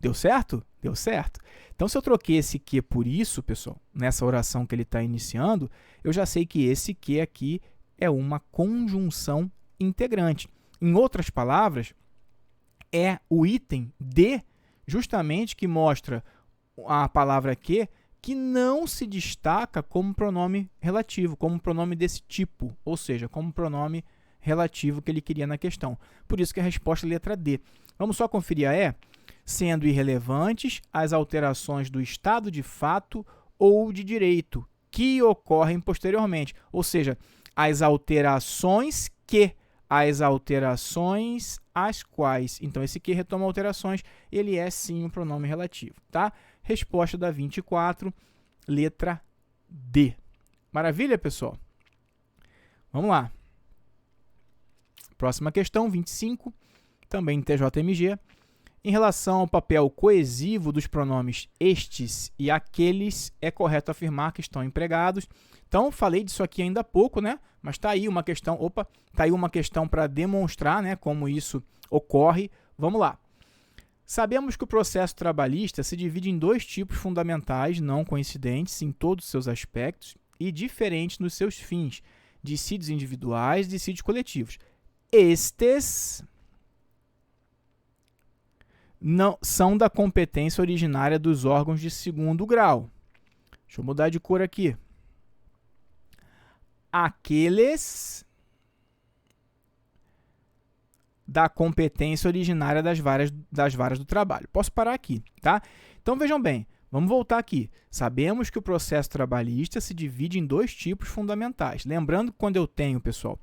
Deu certo? Deu certo. Então, se eu troquei esse que por isso, pessoal, nessa oração que ele está iniciando, eu já sei que esse que aqui é uma conjunção integrante. Em outras palavras, é o item de, justamente, que mostra a palavra que não se destaca como pronome relativo, como pronome desse tipo, ou seja, como pronome relativo que ele queria na questão. Por isso que a resposta é a letra D. Vamos só conferir a E? Sendo irrelevantes as alterações do estado de fato ou de direito que ocorrem posteriormente, ou seja, as alterações que, as alterações as quais. Então, esse que retoma alterações, ele é sim um pronome relativo, tá? Resposta da 24, letra D. Maravilha, pessoal? Vamos lá. Próxima questão, 25, também em TJMG. Em relação ao papel coesivo dos pronomes estes e aqueles, é correto afirmar que estão empregados. Então, falei disso aqui ainda há pouco, né? Mas está aí uma questão, para demonstrar, né, como isso ocorre. Vamos lá. Sabemos que o processo trabalhista se divide em dois tipos fundamentais, não coincidentes em todos os seus aspectos e diferentes nos seus fins, dissídios individuais e dissídios coletivos. Estes não são da competência originária dos órgãos de segundo grau. Deixa eu mudar de cor aqui. Aqueles da competência originária das varas do trabalho. Posso parar aqui, tá? Então, vejam bem, vamos voltar aqui. Sabemos que o processo trabalhista se divide em dois tipos fundamentais. Lembrando que quando eu tenho, pessoal,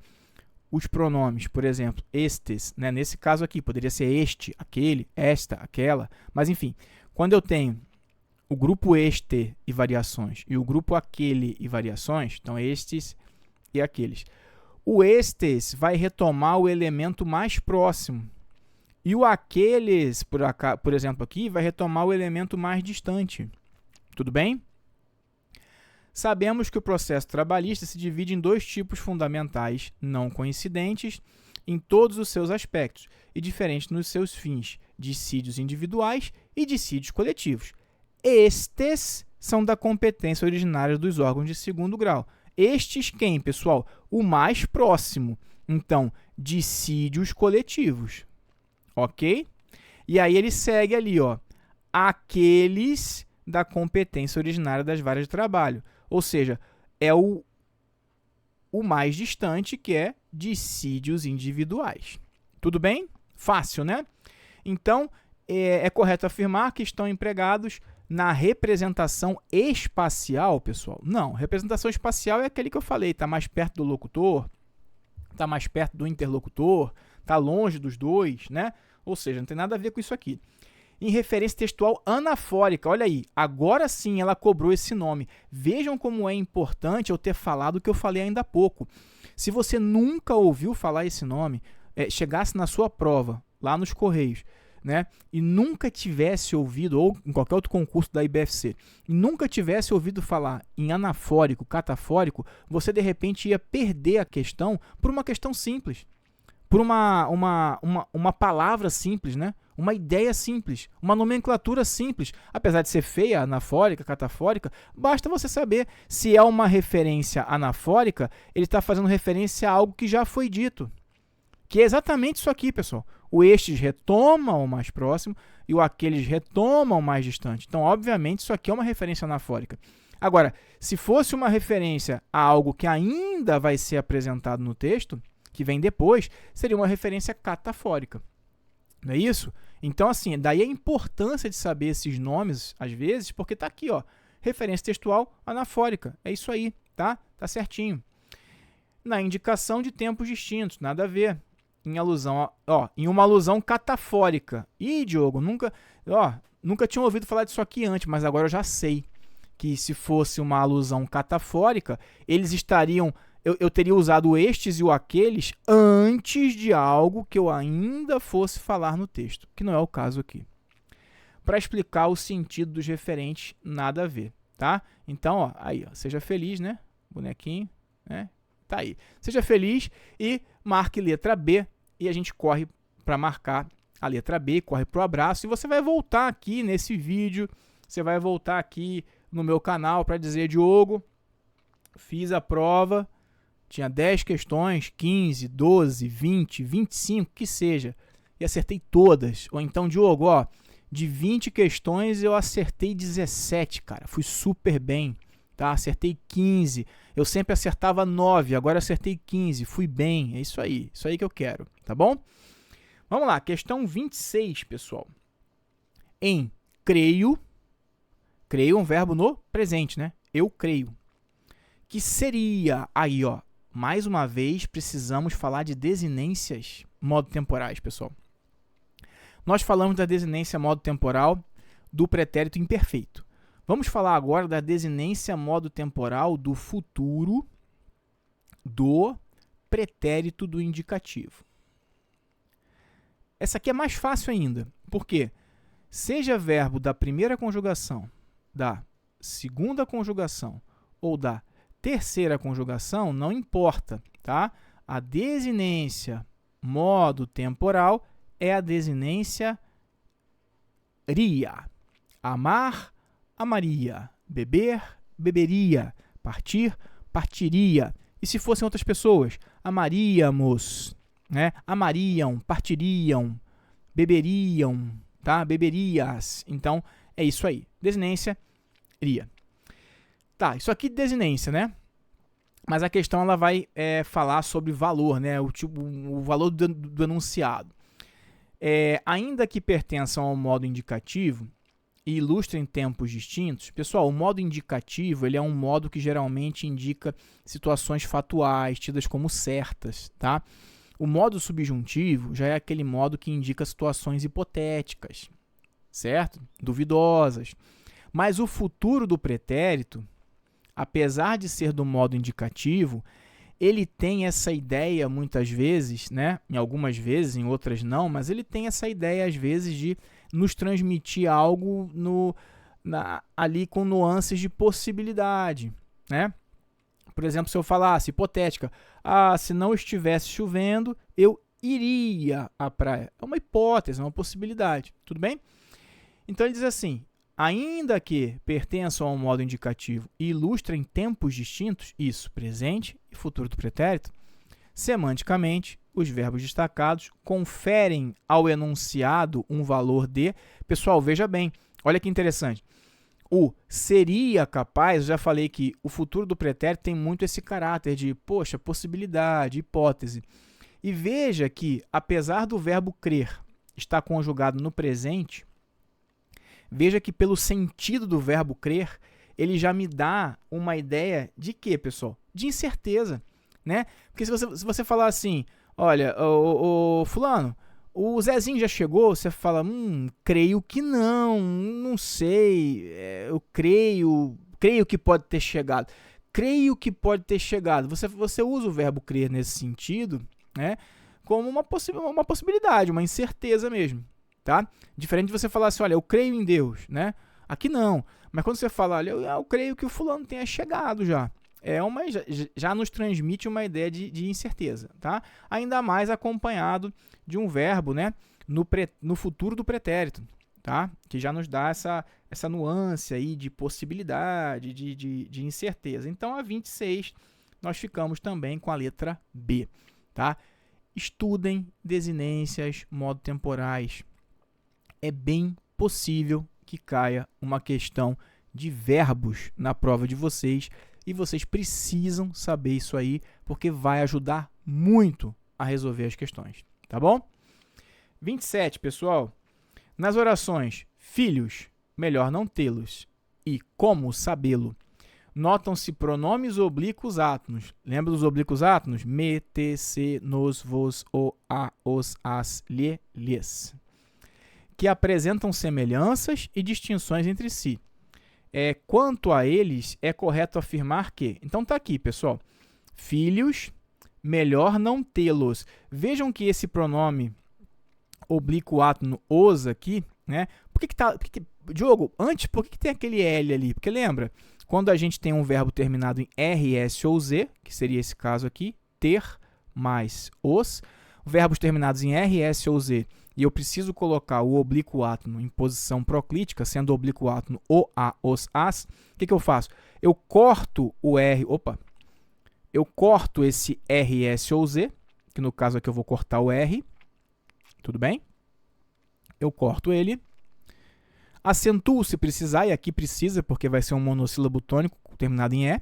os pronomes, por exemplo, estes, né? Nesse caso aqui, poderia ser este, aquele, esta, aquela, mas enfim, quando eu tenho o grupo este e variações e o grupo aquele e variações, então estes e aqueles, o estes vai retomar o elemento mais próximo e o aqueles, por exemplo, aqui, vai retomar o elemento mais distante. Tudo bem? Sabemos que o processo trabalhista se divide em dois tipos fundamentais não coincidentes em todos os seus aspectos e diferentes nos seus fins, dissídios individuais e dissídios coletivos. Estes são da competência originária dos órgãos de segundo grau. Estes quem, pessoal? O mais próximo. Então, dissídios coletivos. Ok? E aí ele segue ali, ó, aqueles da competência originária das varas de trabalho. Ou seja, é o mais distante, que é dissídios individuais. Tudo bem? Fácil, né? Então, é correto afirmar que estão empregados na representação espacial, pessoal. Não, representação espacial é aquele que eu falei, está mais perto do locutor, está mais perto do interlocutor, está longe dos dois, né? Ou seja, não tem nada a ver com isso aqui. em referência textual anafórica. Olha aí, agora sim ela cobrou esse nome. Vejam como é importante eu ter falado o que eu falei ainda há pouco. Se você nunca ouviu falar esse nome, chegasse na sua prova, lá nos Correios, né, e nunca tivesse ouvido, ou em qualquer outro concurso da IBFC, e nunca tivesse ouvido falar em anafórico, catafórico, você de repente ia perder a questão por uma questão simples, por uma palavra simples, né? Uma ideia simples, uma nomenclatura simples. Apesar de ser feia, anafórica, catafórica, basta você saber se é uma referência anafórica, ele está fazendo referência a algo que já foi dito. Que é exatamente isso aqui, pessoal. O estes retoma o mais próximo e o aqueles retoma o mais distante. Então, obviamente, isso aqui é uma referência anafórica. Agora, se fosse uma referência a algo que ainda vai ser apresentado no texto, que vem depois, seria uma referência catafórica. Não é isso? Então, assim, daí a importância de saber esses nomes, às vezes, porque está aqui, ó, referência textual anafórica. É isso aí, tá? Tá certinho. Na indicação de tempos distintos, nada a ver. Em alusão, em uma alusão catafórica. Ih, Diogo, nunca tinha ouvido falar disso aqui antes, mas agora eu já sei que se fosse uma alusão catafórica, eles estariam... Eu teria usado o estes e o aqueles antes de algo que eu ainda fosse falar no texto, que não é o caso aqui. Para explicar o sentido dos referentes, nada a ver, tá? Então, aí, seja feliz, né? Bonequinho, né? Tá aí. Seja feliz e marque letra B e a gente corre para marcar a letra B, corre para o abraço e você vai voltar aqui nesse vídeo, você vai voltar aqui no meu canal para dizer, Diogo, fiz a prova, tinha 10 questões, 15, 12, 20, 25, que seja, e acertei todas. Ou então, Diogo, de 20 questões eu acertei 17, cara, fui super bem, tá? Acertei 15, eu sempre acertava 9, agora acertei 15, fui bem, é isso aí que eu quero, tá bom? Vamos lá, questão 26, pessoal. Em creio é um verbo no presente, né? Eu creio. Que seria, aí, mais uma vez, precisamos falar de desinências modo-temporais, pessoal. Nós falamos da desinência modo-temporal do pretérito imperfeito. Vamos falar agora da desinência modo-temporal do futuro do pretérito do indicativo. Essa aqui é mais fácil ainda, porque seja verbo da primeira conjugação, da segunda conjugação ou da terceira conjugação, não importa, tá? A desinência modo temporal é a desinência ria. Amar, amaria. Beber, beberia. Partir, partiria. E se fossem outras pessoas? Amaríamos, né? Amariam, partiriam, beberiam, tá? Beberias. Então, é isso aí. Desinência ria. Tá, isso aqui de desinência, né? Mas a questão ela vai falar sobre valor, né? O valor do enunciado. Ainda que pertençam ao modo indicativo e ilustrem tempos distintos, pessoal, o modo indicativo ele é um modo que geralmente indica situações fatuais, tidas como certas, tá? O modo subjuntivo já é aquele modo que indica situações hipotéticas, certo? Duvidosas. Mas o futuro do pretérito, apesar de ser do modo indicativo, ele tem essa ideia muitas vezes, né? Em algumas vezes, em outras não, mas ele tem essa ideia às vezes de nos transmitir algo ali com nuances de possibilidade, né? Por exemplo, se eu falasse, hipotética, se não estivesse chovendo, eu iria à praia. É uma hipótese, é uma possibilidade, tudo bem? Então ele diz assim, ainda que pertençam ao modo indicativo e ilustrem tempos distintos, isso, presente e futuro do pretérito, semanticamente, os verbos destacados conferem ao enunciado um valor de... Pessoal, veja bem, olha que interessante. O seria capaz, eu já falei que o futuro do pretérito tem muito esse caráter de, poxa, possibilidade, hipótese. E veja que, apesar do verbo crer estar conjugado no presente, veja que pelo sentido do verbo crer, ele já me dá uma ideia de quê, pessoal? De incerteza, né? Porque se você falar assim, olha, fulano, O Zezinho já chegou, você fala, creio que não, não sei, eu creio que pode ter chegado. Creio que pode ter chegado. Você usa o verbo crer nesse sentido, né, como uma possibilidade, uma incerteza mesmo, tá? Diferente de você falar assim, olha, eu creio em Deus, né? Aqui não. Mas quando você fala, olha, eu creio que o fulano tenha chegado já, já nos transmite uma ideia de incerteza, tá? Ainda mais acompanhado de um verbo, né, no futuro do pretérito, tá? Que já nos dá essa nuance aí de possibilidade, de incerteza. Então, a 26, nós ficamos também com a letra B, tá? Estudem desinências modo temporais. É bem possível que caia uma questão de verbos na prova de vocês e vocês precisam saber isso aí, porque vai ajudar muito a resolver as questões, tá bom? 27, pessoal. Nas orações filhos, melhor não tê-los, e como sabê-lo, notam-se pronomes oblíquos átonos. Lembra dos oblíquos átonos? Me, te, se, nos, vos, o, a, os, as, lhe, lhes. Que apresentam semelhanças e distinções entre si. Quanto a eles, é correto afirmar que... Então tá aqui, pessoal. Filhos, melhor não tê-los. Vejam que esse pronome oblíquo átono os aqui, né? Diogo, antes, por que tem aquele L ali? Porque lembra, quando a gente tem um verbo terminado em R, S ou Z, que seria esse caso aqui, ter mais os, verbos terminados em R, S ou Z, e eu preciso colocar o oblíquo átono em posição proclítica, sendo o oblíquo átono o, a, os, as, o que eu faço? Eu corto o R, eu corto esse R, S ou Z, que no caso aqui eu vou cortar o R, tudo bem? Eu corto ele, acentuo se precisar, e aqui precisa porque vai ser um monossílabo tônico terminado em E,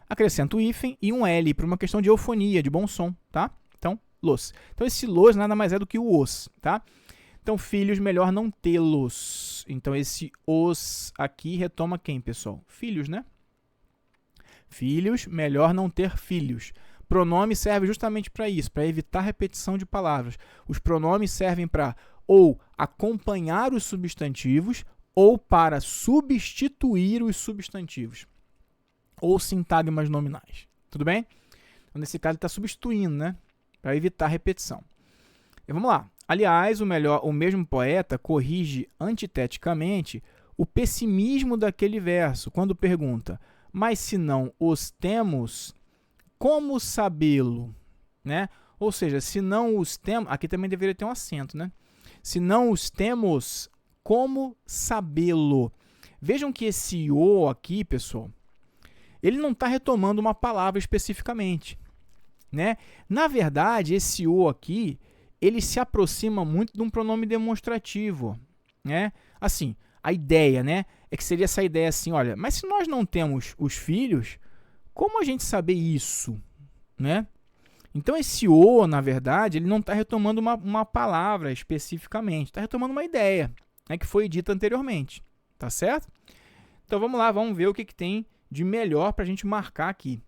acrescento o hífen e um L para uma questão de eufonia, de bom som, tá? Então, los. Então, esse los nada mais é do que o os, tá? Então, filhos, melhor não tê-los. Então, esse os aqui retoma quem, pessoal? Filhos, né? Filhos, melhor não ter filhos. Pronome serve justamente para isso, para evitar repetição de palavras. Os pronomes servem para ou acompanhar os substantivos ou para substituir os substantivos. Ou sintagmas nominais. Tudo bem? Então, nesse caso, ele está substituindo, né? Para evitar repetição. E vamos lá. Aliás, o mesmo poeta corrige antiteticamente o pessimismo daquele verso, quando pergunta, mas se não os temos, como sabê-lo? Né? Ou seja, se não os temos... Aqui também deveria ter um acento, né? Se não os temos, como sabê-lo? Vejam que esse o aqui, pessoal, ele não está retomando uma palavra especificamente, né? Na verdade, esse o aqui, ele se aproxima muito de um pronome demonstrativo, né? Assim, a ideia, né, é que seria essa ideia assim, olha, mas se nós não temos os filhos, como a gente saber isso, né? Então, esse o, na verdade, ele não está retomando uma palavra especificamente, está retomando uma ideia, né, que foi dita anteriormente, tá certo? Então, vamos lá, vamos ver o que tem de melhor para a gente marcar aqui.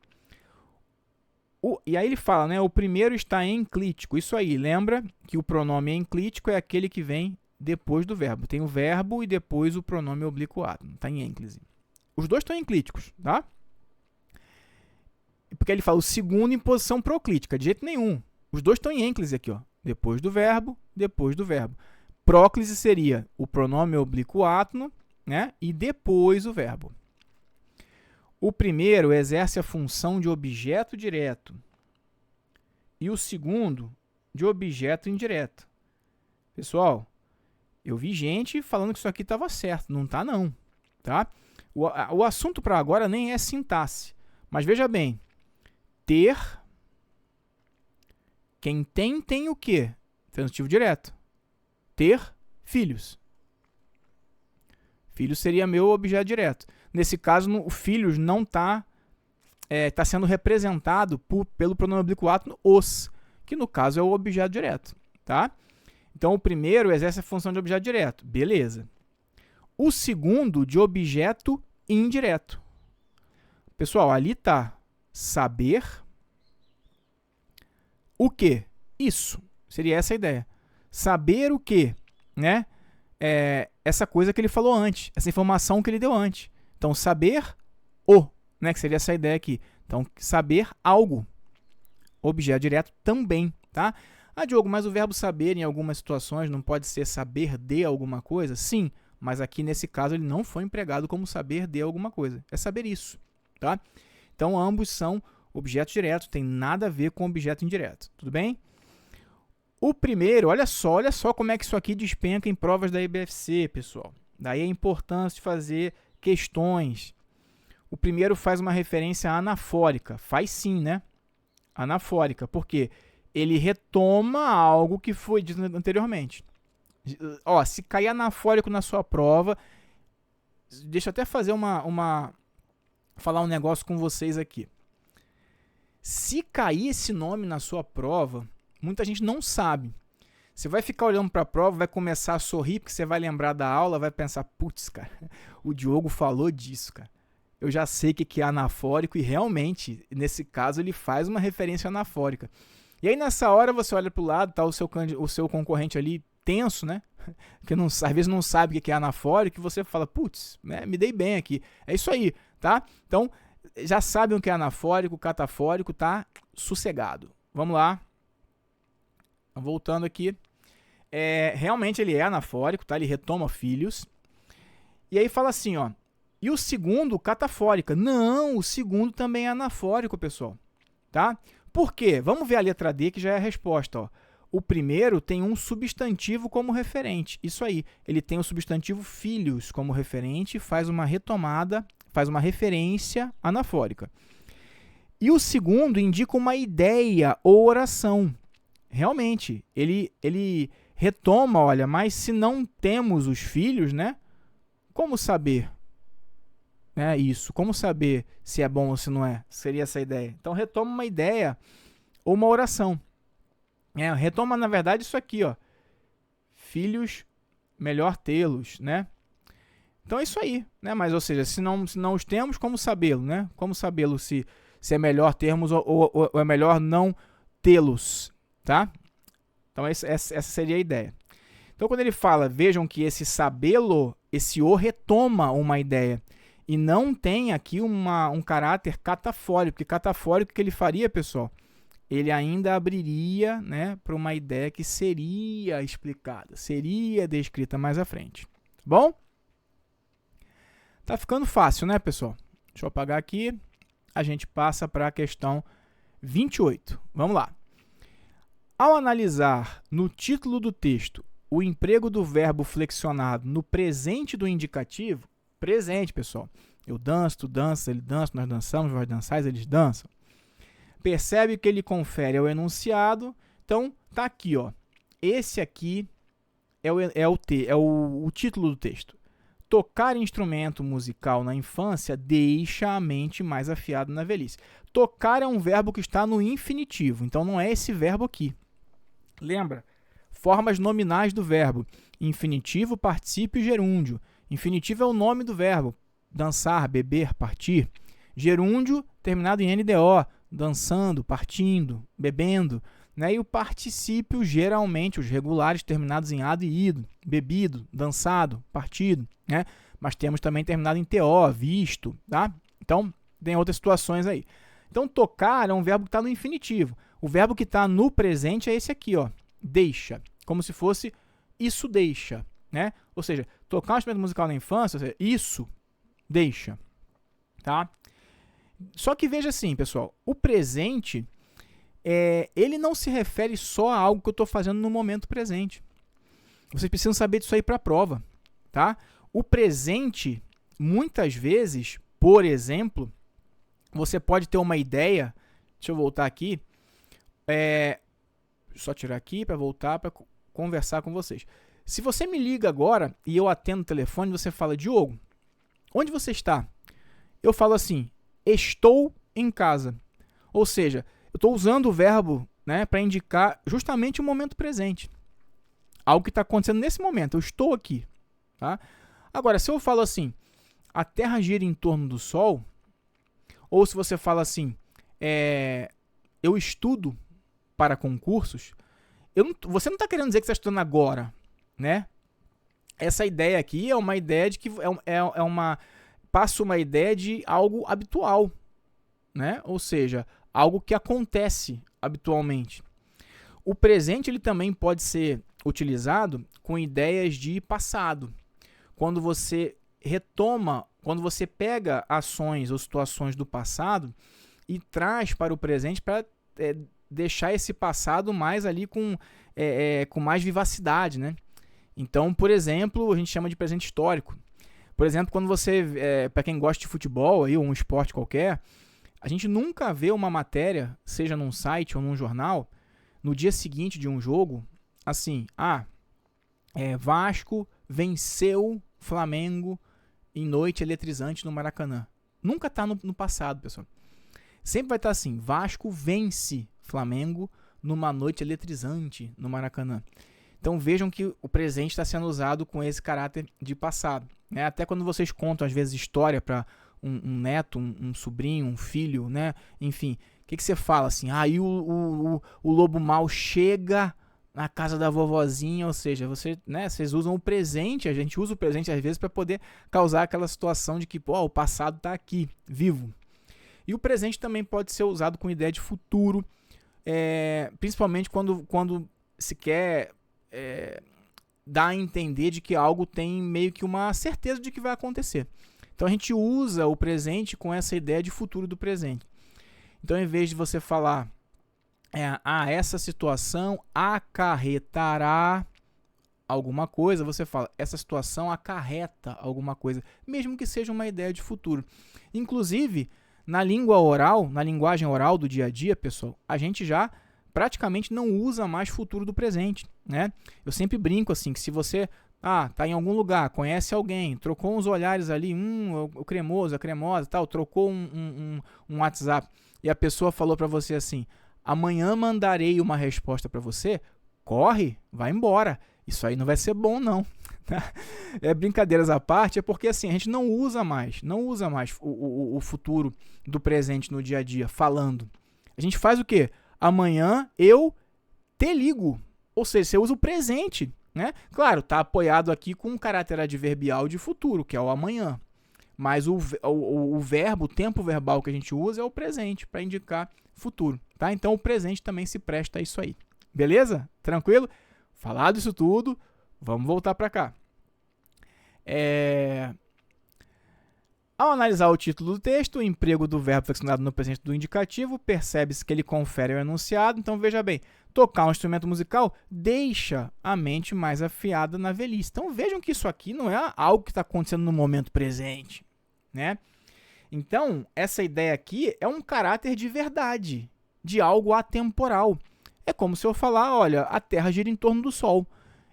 E aí ele fala, né, o primeiro está enclítico. Isso aí, lembra que o pronome enclítico é aquele que vem depois do verbo. Tem o verbo e depois o pronome oblíquo átono, está em ênclise. Os dois estão enclíticos, tá? Porque ele fala o segundo em posição proclítica, de jeito nenhum. Os dois estão em ênclise aqui, ó, depois do verbo, depois do verbo. Próclise seria o pronome oblíquo átono, né, e depois o verbo. O primeiro exerce a função de objeto direto e o segundo de objeto indireto. Pessoal, eu vi gente falando que isso aqui estava certo. Não está, não. Tá? O assunto para agora nem é sintaxe. Mas veja bem, ter, quem tem o quê? Transitivo direto. Ter filhos. Filhos seria meu objeto direto. Nesse caso, o filhos não está tá sendo representado pelo pronome oblíquo átono os, que no caso é o objeto direto. Tá? Então, o primeiro exerce a função de objeto direto. Beleza. O segundo, de objeto indireto. Pessoal, ali está saber o quê? Isso. Seria essa a ideia. saber o quê? Né? Essa coisa que ele falou antes, essa informação que ele deu antes. Então, saber o, né? Que seria essa ideia aqui. Então, saber algo. Objeto direto também, tá? Ah, Diogo, mas o verbo saber em algumas situações não pode ser saber de alguma coisa? Sim, mas aqui nesse caso ele não foi empregado como saber de alguma coisa. É saber isso, tá? Então, ambos são objetos diretos, tem nada a ver com objeto indireto, tudo bem? O primeiro, olha só como é que isso aqui despenca em provas da IBFC, pessoal. Daí a importância de fazer questões. O primeiro faz uma referência anafórica. Faz sim, né? Anafórica, porque ele retoma algo que foi dito anteriormente. Ó, se cair anafórico na sua prova, deixa eu até fazer falar um negócio com vocês aqui. Se cair esse nome na sua prova, muita gente não sabe. Você vai ficar olhando para a prova, vai começar a sorrir, porque você vai lembrar da aula, vai pensar, putz, cara, o Diogo falou disso, cara. Eu já sei o que é anafórico e realmente, nesse caso, ele faz uma referência anafórica. E aí, nessa hora, você olha para o lado, tá o seu concorrente ali tenso, né? Que não, às vezes não sabe o que é anafórico, e você fala, putz, né, me dei bem aqui. É isso aí, tá? Então, já sabem o que é anafórico, catafórico, tá? Sossegado. Vamos lá. Voltando aqui. Realmente ele é anafórico, tá? Ele retoma filhos. E aí fala assim, ó. E o segundo, catafórica. Não, o segundo também é anafórico, pessoal. Tá? Por quê? Vamos ver a letra D, que já é a resposta, ó. O primeiro tem um substantivo como referente. Isso aí. Ele tem o substantivo filhos como referente, faz uma retomada, faz uma referência anafórica. E o segundo indica uma ideia ou oração. Realmente, ele retoma, olha, mas se não temos os filhos, né? Como saber? Isso, como saber se é bom ou se não é? Seria essa a ideia. Então, retoma uma ideia ou uma oração. Retoma, na verdade, isso aqui, ó. Filhos, melhor tê-los, né? Então, é isso aí, né? Mas, ou seja, se não os temos, como sabê-lo, né? Como sabê-lo se é melhor termos ou é melhor não tê-los, tá? Então, essa seria a ideia. Então, quando ele fala, vejam que esse sabê-lo, esse o retoma uma ideia. E não tem aqui um caráter catafórico. Porque catafórico, o que ele faria, pessoal? Ele ainda abriria, né, para uma ideia que seria explicada, seria descrita mais à frente. Tá bom? Tá ficando fácil, né, pessoal? Deixa eu apagar aqui. A gente passa para a questão 28. Vamos lá. Ao analisar no título do texto o emprego do verbo flexionado no presente do indicativo, presente, pessoal. Eu danço, tu dança, ele dança, nós dançamos, vós dançais, eles dançam. Percebe que ele confere ao enunciado. Então, tá aqui, ó. Esse aqui é o título do texto. Tocar instrumento musical na infância deixa a mente mais afiada na velhice. Tocar é um verbo que está no infinitivo, então não é esse verbo aqui. Lembra? Formas nominais do verbo. Infinitivo, particípio e gerúndio. Infinitivo é o nome do verbo. Dançar, beber, partir. Gerúndio, terminado em NDO. Dançando, partindo, bebendo. Né? E o particípio, geralmente, os regulares terminados em ado e ido. Bebido, dançado, partido. Né? Mas temos também terminado em TO, visto. Tá? Então, tem outras situações aí. Então, tocar é um verbo que está no infinitivo. O verbo que está no presente é esse aqui, ó. Deixa. Como se fosse isso deixa. Né? Ou seja, tocar um instrumento musical na infância, ou seja, isso deixa. Tá? Só que veja assim, pessoal. O presente, ele não se refere só a algo que eu estou fazendo no momento presente. Vocês precisam saber disso aí para a prova. Tá? O presente, muitas vezes, por exemplo, você pode ter uma ideia. Deixa eu voltar aqui. Só tirar aqui para voltar para conversar com vocês. Se você me liga agora e eu atendo o telefone, você fala, Diogo, onde você está? Eu falo assim, estou em casa. Ou seja, eu estou usando o verbo, né, para indicar justamente o momento presente. Algo que está acontecendo nesse momento, eu estou aqui. Tá? Agora, se eu falo assim, a Terra gira em torno do Sol, ou se você fala assim, eu estudo para concursos, você não está querendo dizer que você está estudando agora, né? Essa ideia aqui é uma ideia de que passa uma ideia de algo habitual, né? Ou seja, algo que acontece habitualmente. O presente ele também pode ser utilizado com ideias de passado. Quando você quando você pega ações ou situações do passado e traz para o presente para deixar esse passado mais ali com mais vivacidade, né? Então, por exemplo, a gente chama de presente histórico. Por exemplo, quando você, para quem gosta de futebol aí, ou um esporte qualquer, a gente nunca vê uma matéria, seja num site ou num jornal, no dia seguinte de um jogo, assim, Vasco venceu Flamengo em noite eletrizante no Maracanã. Nunca está no passado, pessoal. Sempre vai estar assim, Vasco vence Flamengo numa noite eletrizante no Maracanã. Então vejam que o presente está sendo usado com esse caráter de passado, né? Até quando vocês contam, às vezes, história para um neto, um sobrinho, um filho, né? Enfim, o que você fala assim? Aí o lobo mau chega na casa da vovozinha, ou seja, vocês usam o presente, a gente usa o presente às vezes para poder causar aquela situação de que o passado está aqui, vivo. E o presente também pode ser usado com ideia de futuro, principalmente quando se quer dar a entender de que algo tem meio que uma certeza de que vai acontecer. Então a gente usa o presente com essa ideia de futuro do presente. Então, em vez de você falar essa situação acarretará alguma coisa, você fala essa situação acarreta alguma coisa, mesmo que seja uma ideia de futuro. Inclusive, na língua oral, na linguagem oral do dia a dia, pessoal, a gente já praticamente não usa mais futuro do presente, né? Eu sempre brinco assim, que se você tá em algum lugar, conhece alguém, trocou uns olhares ali, o cremoso, a cremosa, tal, trocou um WhatsApp, e a pessoa falou para você assim, amanhã mandarei uma resposta para você, corre, vai embora, isso aí não vai ser bom não. Brincadeiras à parte, é porque assim, a gente não usa mais o futuro do presente no dia a dia, falando. A gente faz o quê? Amanhã eu te ligo. Ou seja, você usa o presente, né? Claro, está apoiado aqui com um caráter adverbial de futuro, que é o amanhã. Mas o verbo, o tempo verbal que a gente usa é o presente, para indicar futuro. Tá? Então o presente também se presta a isso aí. Beleza? Tranquilo? Falado isso tudo, vamos voltar para cá. Ao analisar o título do texto, o emprego do verbo flexionado no presente do indicativo, percebe-se que ele confere ao enunciado. Então, veja bem, tocar um instrumento musical deixa a mente mais afiada na velhice. Então, vejam que isso aqui não é algo que está acontecendo no momento presente, né? Então, essa ideia aqui é um caráter de verdade, de algo atemporal. É como se eu falar, olha, a Terra gira em torno do Sol.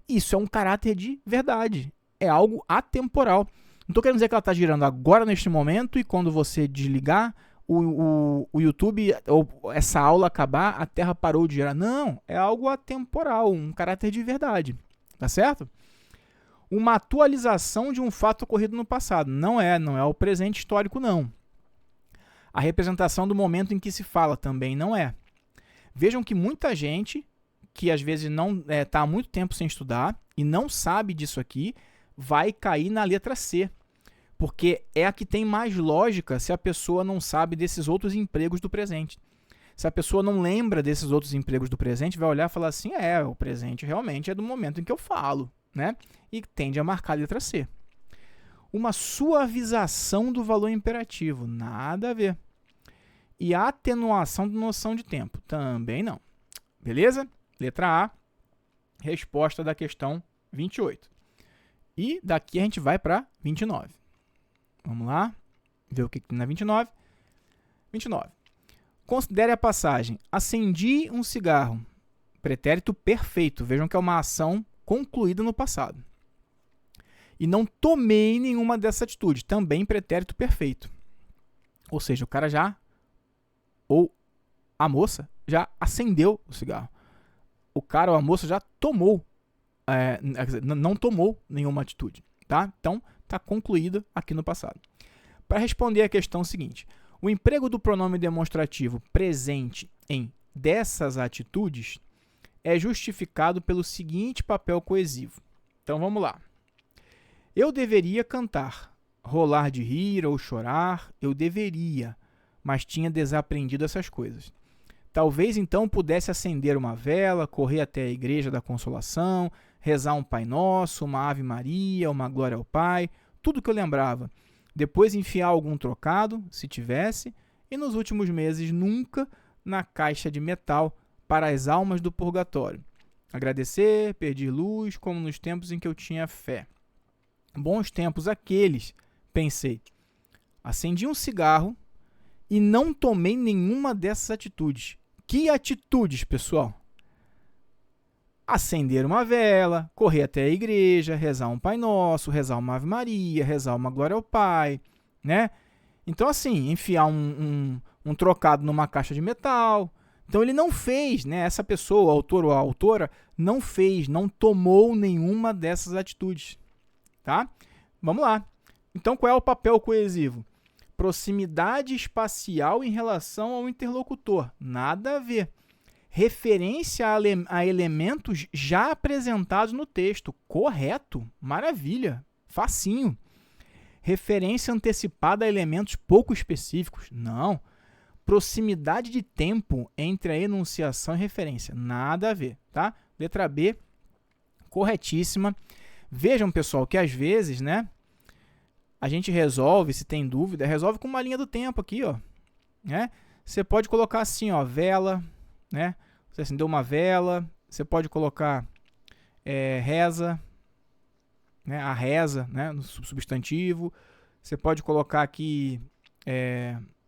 Isso é um caráter de verdade, é algo atemporal. Não estou querendo dizer que ela está girando agora, neste momento, e quando você desligar o YouTube, ou essa aula acabar, a Terra parou de girar. Não, é algo atemporal, um caráter de verdade. Tá certo? Uma atualização de um fato ocorrido no passado. Não é o presente histórico, não. A representação do momento em que se fala também não é. Vejam que muita gente, que às vezes não está há muito tempo sem estudar, e não sabe disso aqui, vai cair na letra C, porque é a que tem mais lógica se a pessoa não sabe desses outros empregos do presente. Se a pessoa não lembra desses outros empregos do presente, vai olhar e falar assim, o presente realmente é do momento em que eu falo, né? E tende a marcar a letra C. Uma suavização do valor imperativo, nada a ver. E a atenuação da noção de tempo, também não. Beleza? Letra A, resposta da questão 28. E daqui a gente vai para 29. Vamos lá, ver o que tem na 29. 29. Considere a passagem. Acendi um cigarro. Pretérito perfeito. Vejam que é uma ação concluída no passado. E não tomei nenhuma dessa atitude. Também pretérito perfeito. Ou seja, o cara ou a moça já acendeu o cigarro. O cara ou a moça já tomou. Não tomou nenhuma atitude, tá? Então, está concluída aqui no passado. Para responder a questão seguinte, o emprego do pronome demonstrativo presente em dessas atitudes é justificado pelo seguinte papel coesivo. Então vamos lá. Eu deveria cantar, rolar de rir ou chorar, eu deveria, mas tinha desaprendido essas coisas. Talvez então pudesse acender uma vela, correr até a igreja da Consolação, rezar um Pai Nosso, uma Ave Maria, uma Glória ao Pai, tudo que eu lembrava. Depois enfiar algum trocado, se tivesse, e nos últimos meses nunca na caixa de metal para as almas do purgatório. Agradecer, pedir luz, como nos tempos em que eu tinha fé. Bons tempos aqueles, pensei. Acendi um cigarro e não tomei nenhuma dessas atitudes. Que atitudes, pessoal? Acender uma vela, correr até a igreja, rezar um Pai Nosso, rezar uma Ave Maria, rezar uma Glória ao Pai, né? Então, assim, enfiar um trocado numa caixa de metal. Então, ele não fez, né? Essa pessoa, o autor ou a autora, não fez, não tomou nenhuma dessas atitudes, tá? Vamos lá. Então, qual é o papel coesivo? Proximidade espacial em relação ao interlocutor. Nada a ver. Referência a elementos já apresentados no texto. Correto. Maravilha. Facinho. Referência antecipada a elementos pouco específicos. Não. Proximidade de tempo entre a enunciação e referência. Nada a ver, tá? Letra B, corretíssima. Vejam, pessoal, que às vezes, né, a gente resolve, se tem dúvida, resolve com uma linha do tempo aqui, ó, né? Você pode colocar assim, ó, vela, né? Você acendeu uma vela, você pode colocar reza, né? A reza, né? No substantivo. Você pode colocar aqui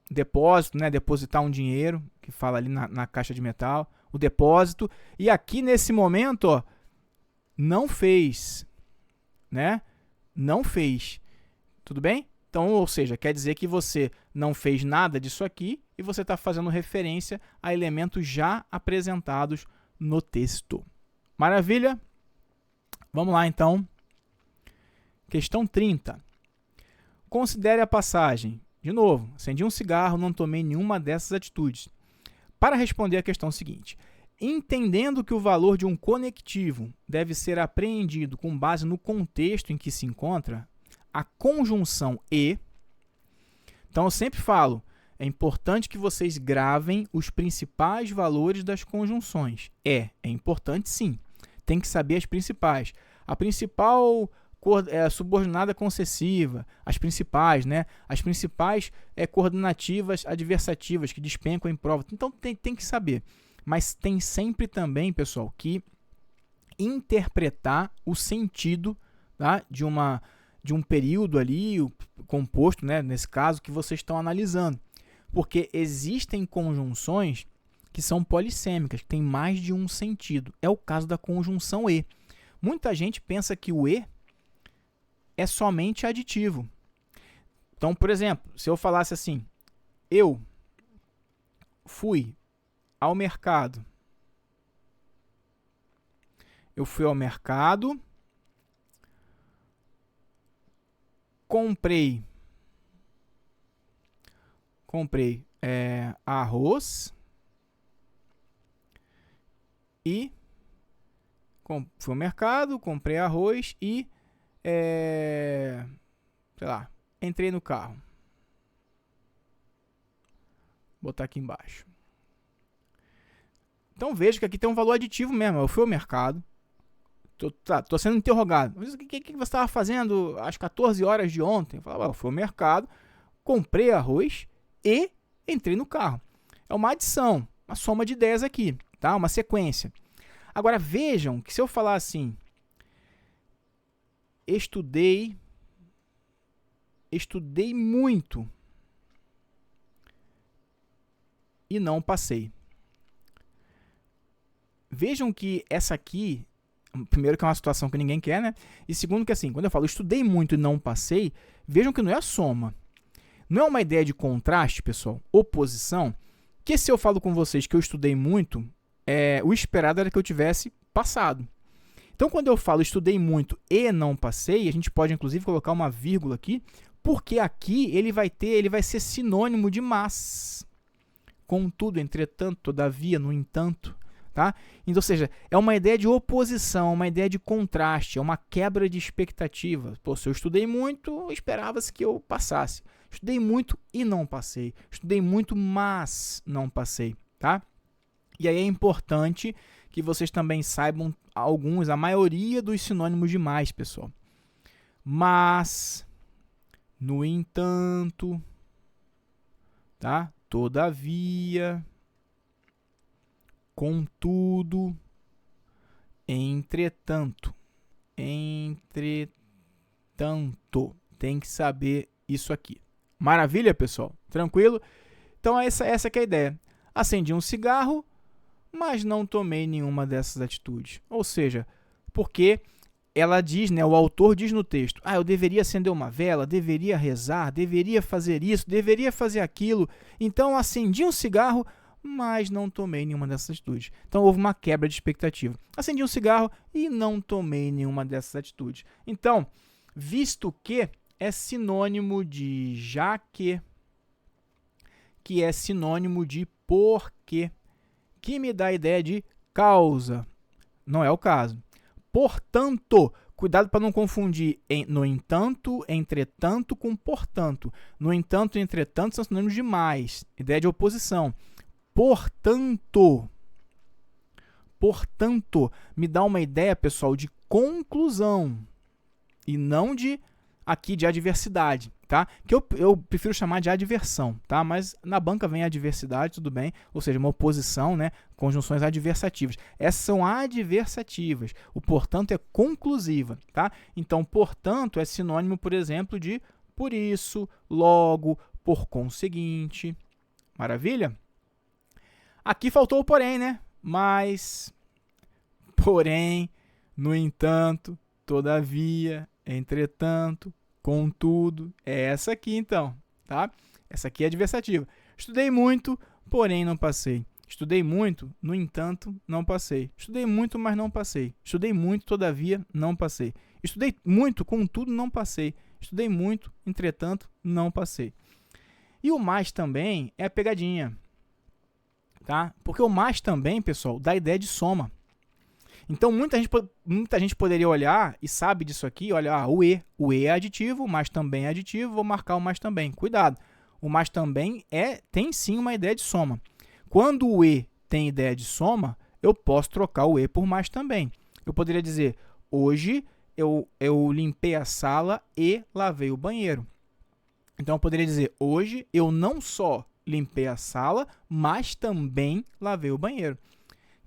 depósito, né? Depositar um dinheiro, que fala ali na caixa de metal, o depósito. E aqui nesse momento, ó, não fez, né? Não fez. Tudo bem? Então, ou seja, quer dizer que você não fez nada disso aqui e você está fazendo referência a elementos já apresentados no texto. Maravilha? Vamos lá, então. Questão 30. Considere a passagem. De novo, acendi um cigarro, não tomei nenhuma dessas atitudes. Para responder a questão seguinte, entendendo que o valor de um conectivo deve ser apreendido com base no contexto em que se encontra, a conjunção e... Então, eu sempre falo, é importante que vocês gravem os principais valores das conjunções. É importante sim, tem que saber as principais. A principal subordinada concessiva, as principais, né? As principais coordenativas adversativas que despencam em prova. Então, tem que saber. Mas tem sempre também, pessoal, que interpretar o sentido, tá, de um período ali, o composto, né, nesse caso, que vocês estão analisando. Porque existem conjunções que são polissêmicas, que têm mais de um sentido. É o caso da conjunção e. Muita gente pensa que o e é somente aditivo. Então, por exemplo, se eu falasse assim, eu fui ao mercado. Eu fui ao mercado, comprei arroz e fui ao mercado, comprei arroz e sei lá, entrei no carro. Vou botar aqui embaixo. Então veja que aqui tem um valor aditivo mesmo. Eu fui ao mercado. Tô sendo interrogado. Mas o que você estava fazendo às 14 horas de ontem? Eu falava, eu fui ao mercado, comprei arroz e entrei no carro. É uma adição, uma soma de ideias aqui, tá? Uma sequência. Agora vejam que se eu falar assim, estudei muito e não passei. Vejam que essa aqui, primeiro que é uma situação que ninguém quer, né? E segundo que assim, quando eu falo estudei muito e não passei, vejam que não é a soma. Não é uma ideia de contraste, pessoal, oposição, que se eu falo com vocês que eu estudei muito, o esperado era que eu tivesse passado. Então, quando eu falo estudei muito e não passei, a gente pode inclusive colocar uma vírgula aqui, porque aqui ele vai ser sinônimo de mas. Contudo, entretanto, todavia, no entanto, tá? Então, ou seja, é uma ideia de oposição, uma ideia de contraste, é uma quebra de expectativa. Pô, se eu estudei muito, esperava-se que eu passasse. Estudei muito e não passei. Estudei muito, mas não passei, tá? E aí é importante que vocês também saibam a maioria dos sinônimos de mais, pessoal. Mas, no entanto, tá? Todavia, contudo, entretanto. Tem que saber isso aqui. Maravilha, pessoal? Tranquilo? Então, essa que é a ideia. Acendi um cigarro, mas não tomei nenhuma dessas atitudes. Ou seja, porque ela diz, né, o autor diz no texto, eu deveria acender uma vela, deveria rezar, deveria fazer isso, deveria fazer aquilo. Então, acendi um cigarro, mas não tomei nenhuma dessas atitudes. Então, houve uma quebra de expectativa. Acendi um cigarro e não tomei nenhuma dessas atitudes. Então, visto que é sinônimo de já que é sinônimo de porque, que me dá a ideia de causa. Não é o caso. Portanto, cuidado para não confundir no entanto, entretanto com portanto. No entanto e entretanto são sinônimos de mais, ideia de oposição. Portanto, me dá uma ideia, pessoal, de conclusão e não de adversidade, tá? Que eu prefiro chamar de adversão, tá? Mas na banca vem adversidade, tudo bem, ou seja, uma oposição, né? Conjunções adversativas. Essas são adversativas. O portanto é conclusiva, tá? Então, portanto, é sinônimo, por exemplo, de por isso, logo, por conseguinte. Maravilha? Aqui faltou o porém, né? Mas, porém, no entanto, todavia, entretanto, contudo, é essa aqui então, tá? Essa aqui é adversativa. Estudei muito, porém não passei. Estudei muito, no entanto, não passei. Estudei muito, mas não passei. Estudei muito, todavia, não passei. Estudei muito, contudo, não passei. Estudei muito, entretanto, não passei. E o mais também é a pegadinha, tá? Porque o mais também, pessoal, dá a ideia de soma. Então, muita gente poderia olhar e sabe disso aqui, olha, o E é aditivo, o mais também é aditivo, vou marcar o mais também. Cuidado, o mais também tem sim uma ideia de soma. Quando o E tem ideia de soma, eu posso trocar o E por mais também. Eu poderia dizer, hoje eu limpei a sala e lavei o banheiro. Então, eu poderia dizer, hoje eu não só limpei a sala, mas também lavei o banheiro.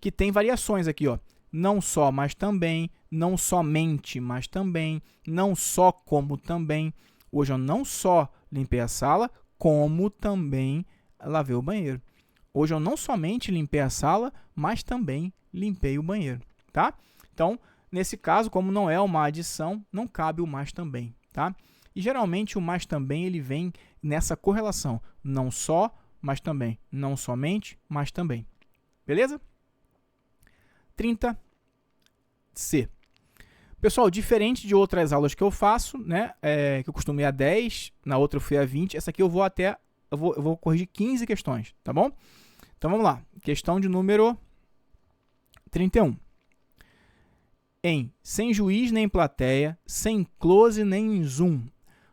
Que tem variações aqui, ó. Não só, mas também, não somente, mas também, não só, como também. Hoje eu não só limpei a sala, como também lavei o banheiro. Hoje eu não somente limpei a sala, mas também limpei o banheiro, tá? Então, nesse caso, como não é uma adição, não cabe o mais também, tá? E geralmente o mais também ele vem nessa correlação, não só, mas também, não somente, mas também. Beleza? 30C. Pessoal, diferente de outras aulas que eu faço, né, que eu costumo ir a 10, na outra eu fui a 20, essa aqui eu vou corrigir 15 questões, tá bom? Então vamos lá, questão de número 31. Sem juiz nem plateia, sem close nem zoom,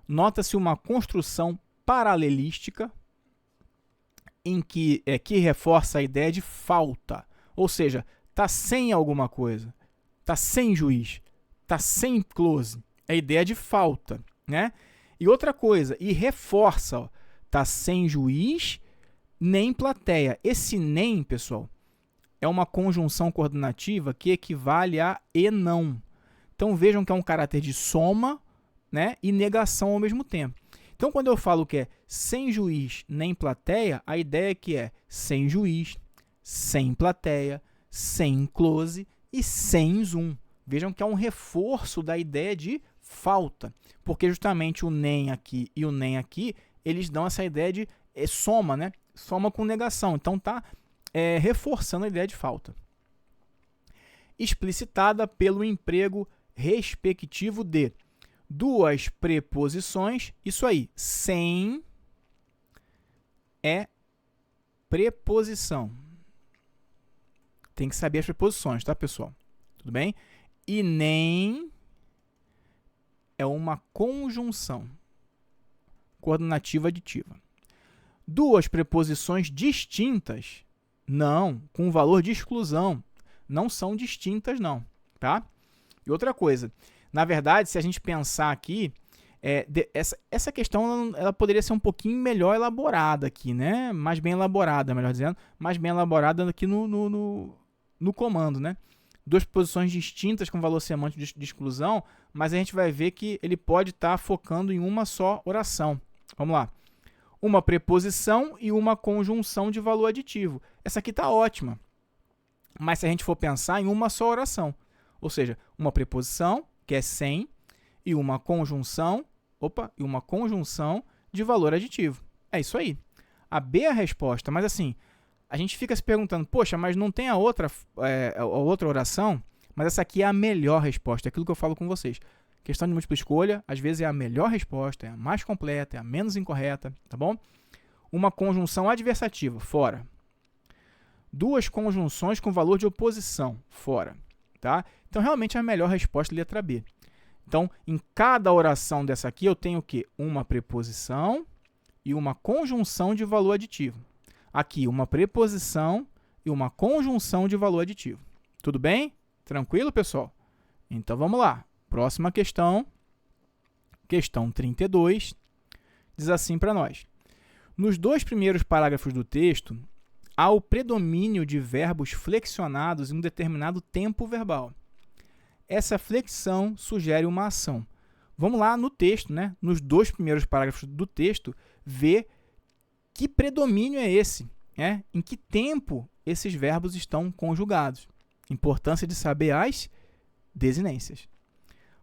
nota-se uma construção paralelística em que reforça a ideia de falta, ou seja, está sem alguma coisa, está sem juiz, está sem close, é a ideia de falta, né? E outra coisa, e reforça, está sem juiz nem plateia. Esse nem, pessoal, é uma conjunção coordenativa que equivale a e não. Então vejam que é um caráter de soma, né, e negação ao mesmo tempo. Então quando eu falo que é sem juiz nem plateia, a ideia é que é sem juiz, sem plateia, sem close e sem zoom. Vejam que é um reforço da ideia de falta, porque justamente o nem aqui e o nem aqui, eles dão essa ideia de soma, né? Soma com negação. Então está reforçando a ideia de falta. Explicitada pelo emprego respectivo de duas preposições, isso aí, sem é preposição. Tem que saber as preposições, tá, pessoal? Tudo bem? E nem é uma conjunção coordenativa aditiva. Duas preposições distintas, não, com valor de exclusão, não são distintas, não, tá? E outra coisa, na verdade, se a gente pensar aqui, essa questão ela poderia ser um pouquinho melhor elaborada aqui, né? Mais bem elaborada, melhor dizendo, mais bem elaborada aqui no comando, né? Duas posições distintas com valor semântico de exclusão, mas a gente vai ver que ele pode estar focando em uma só oração. Vamos lá. Uma preposição e uma conjunção de valor aditivo. Essa aqui está ótima. Mas se a gente for pensar em uma só oração, ou seja, uma preposição, que é sem, e uma conjunção, de valor aditivo. É isso aí. A B é a resposta, mas assim, a gente fica se perguntando, poxa, mas não tem a outra oração? Mas essa aqui é a melhor resposta, é aquilo que eu falo com vocês. Questão de múltipla escolha, às vezes é a melhor resposta, é a mais completa, é a menos incorreta, tá bom? Uma conjunção adversativa, fora. Duas conjunções com valor de oposição, fora, tá? Então, realmente, é a melhor resposta é a letra B. Então, em cada oração dessa aqui, eu tenho o quê? Uma preposição e uma conjunção de valor aditivo. Aqui, uma preposição e uma conjunção de valor aditivo. Tudo bem? Tranquilo, pessoal? Então, vamos lá. Próxima questão, questão 32, diz assim para nós. Nos dois primeiros parágrafos do texto, há o predomínio de verbos flexionados em um determinado tempo verbal. Essa flexão sugere uma ação. Vamos lá no texto, né? Nos dois primeiros parágrafos do texto, ver que predomínio é esse, né? Em que tempo esses verbos estão conjugados. Importância de saber as desinências.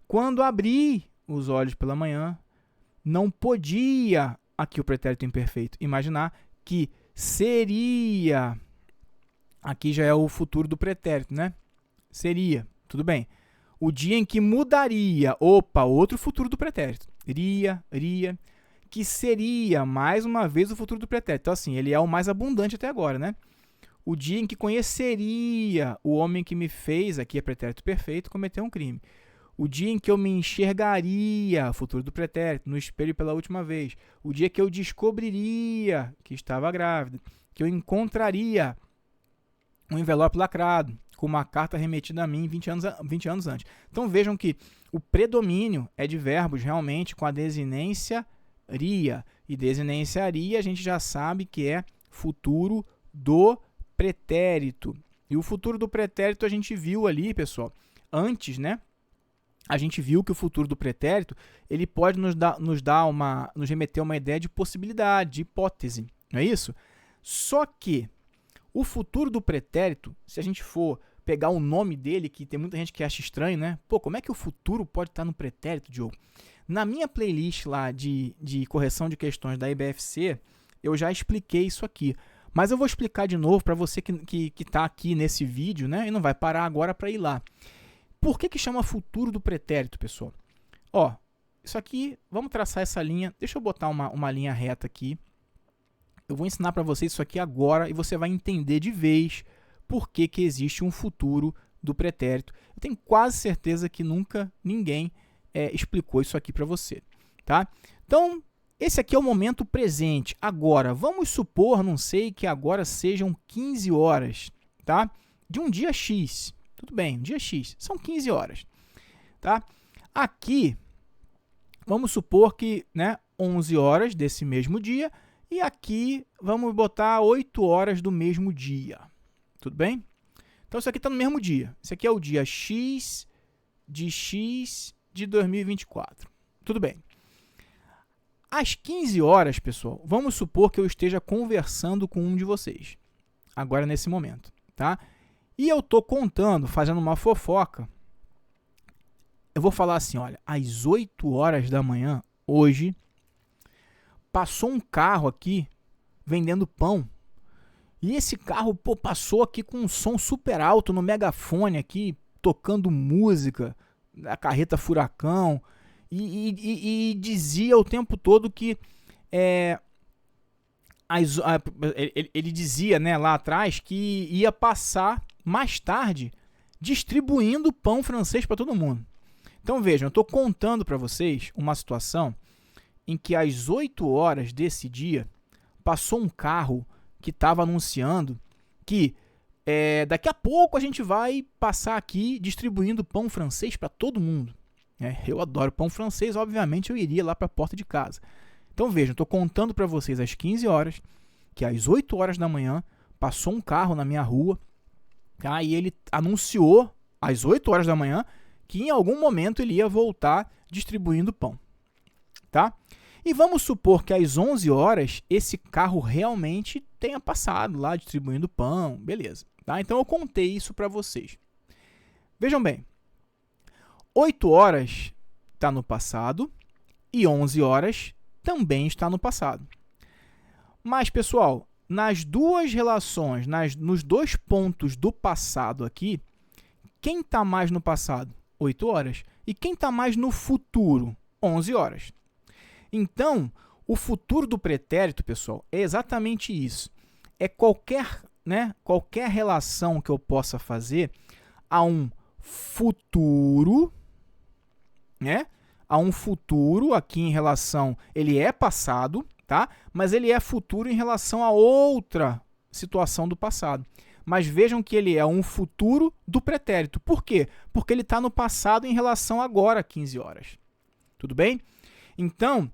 Quando abri os olhos pela manhã, não podia, aqui o pretérito imperfeito, imaginar que seria, aqui já é o futuro do pretérito, né? Seria, tudo bem. O dia em que mudaria, outro futuro do pretérito. Iria, que seria, mais uma vez, o futuro do pretérito. Então, assim, ele é o mais abundante até agora, né? O dia em que conheceria o homem que me fez, aqui é pretérito perfeito, cometer um crime. O dia em que eu me enxergaria, futuro do pretérito, no espelho pela última vez. O dia que eu descobriria que estava grávida. Que eu encontraria um envelope lacrado com uma carta remetida a mim 20 anos antes. Então vejam que o predomínio é de verbos realmente com a desinência ria. E desinência ria a gente já sabe que é futuro do pretérito. E o futuro do pretérito a gente viu ali, pessoal, antes, né? A gente viu que o futuro do pretérito ele pode nos remeter a uma ideia de possibilidade, de hipótese, não é isso? Só que o futuro do pretérito, se a gente for pegar o nome dele, que tem muita gente que acha estranho, né? Pô, como é que o futuro pode estar no pretérito, Diogo? Na minha playlist lá de correção de questões da IBFC, eu já expliquei isso aqui. Mas eu vou explicar de novo para você que está aqui nesse vídeo, né? E não vai parar agora para ir lá. Por que chama futuro do pretérito, pessoal? Ó, isso aqui, vamos traçar essa linha. Deixa eu botar uma linha reta aqui. Eu vou ensinar para você isso aqui agora e você vai entender de vez por que existe um futuro do pretérito. Eu tenho quase certeza que nunca ninguém explicou isso aqui para você, tá? Então, esse aqui é o momento presente. Agora, vamos supor, não sei, que agora sejam 15 horas, tá? De um dia X. Tudo bem, um dia X. São 15 horas, tá? Aqui, vamos supor que, né, 11 horas desse mesmo dia. E aqui, vamos botar 8 horas do mesmo dia. Tudo bem? Então, isso aqui está no mesmo dia. Esse aqui é o dia X de 2024. Tudo bem. Às 15 horas, pessoal, vamos supor que eu esteja conversando com um de vocês. Agora, nesse momento, tá? E eu estou contando, fazendo uma fofoca. Eu vou falar assim, olha, às 8 horas da manhã, hoje, passou um carro aqui vendendo pão. E esse carro, pô, passou aqui com um som super alto no megafone aqui, tocando música, a carreta furacão, e dizia o tempo todo que ele dizia, né, lá atrás que ia passar mais tarde, distribuindo pão francês para todo mundo. Então vejam, eu estou contando para vocês uma situação em que às 8 horas desse dia passou um carro que estava anunciando que daqui a pouco a gente vai passar aqui distribuindo pão francês para todo mundo. Eu adoro pão francês, obviamente eu iria lá para a porta de casa. Então vejam, estou contando para vocês às 15 horas, que às 8 horas da manhã passou um carro na minha rua, tá? E ele anunciou às 8 horas da manhã que em algum momento ele ia voltar distribuindo pão. Tá? E vamos supor que às 11 horas esse carro realmente tenha passado lá distribuindo pão, beleza. Tá? Então eu contei isso para vocês. Vejam bem, 8 horas está no passado e 11 horas também está no passado. Mas, pessoal, nas duas relações, nos dois pontos do passado aqui, quem está mais no passado? 8 horas. E quem está mais no futuro? 11 horas. Então, o futuro do pretérito, pessoal, é exatamente isso. É qualquer relação que eu possa fazer a um futuro, a um futuro aqui em relação, ele é passado, tá? Mas ele é futuro em relação a outra situação do passado. Mas vejam que ele é um futuro do pretérito. Por quê? Porque ele está no passado em relação agora, 15 horas. Tudo bem? Então,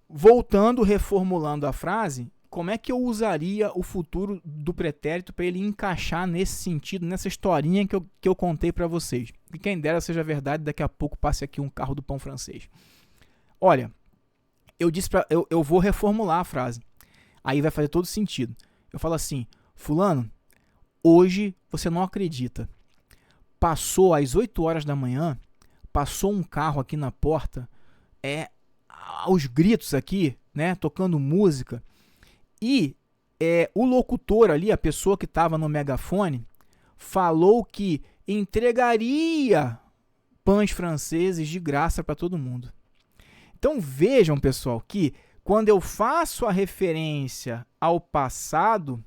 voltando, reformulando a frase, como é que eu usaria o futuro do pretérito para ele encaixar nesse sentido, nessa historinha que eu contei para vocês? E quem dera seja verdade, daqui a pouco passe aqui um carro do pão francês. Olha, eu vou reformular a frase. Aí vai fazer todo sentido. Eu falo assim, fulano, hoje você não acredita. Passou às 8 horas da manhã, passou um carro aqui na porta, aos gritos aqui, tocando música, e o locutor ali, a pessoa que estava no megafone, falou que entregaria pães franceses de graça para todo mundo. Então vejam, pessoal, que quando eu faço a referência ao passado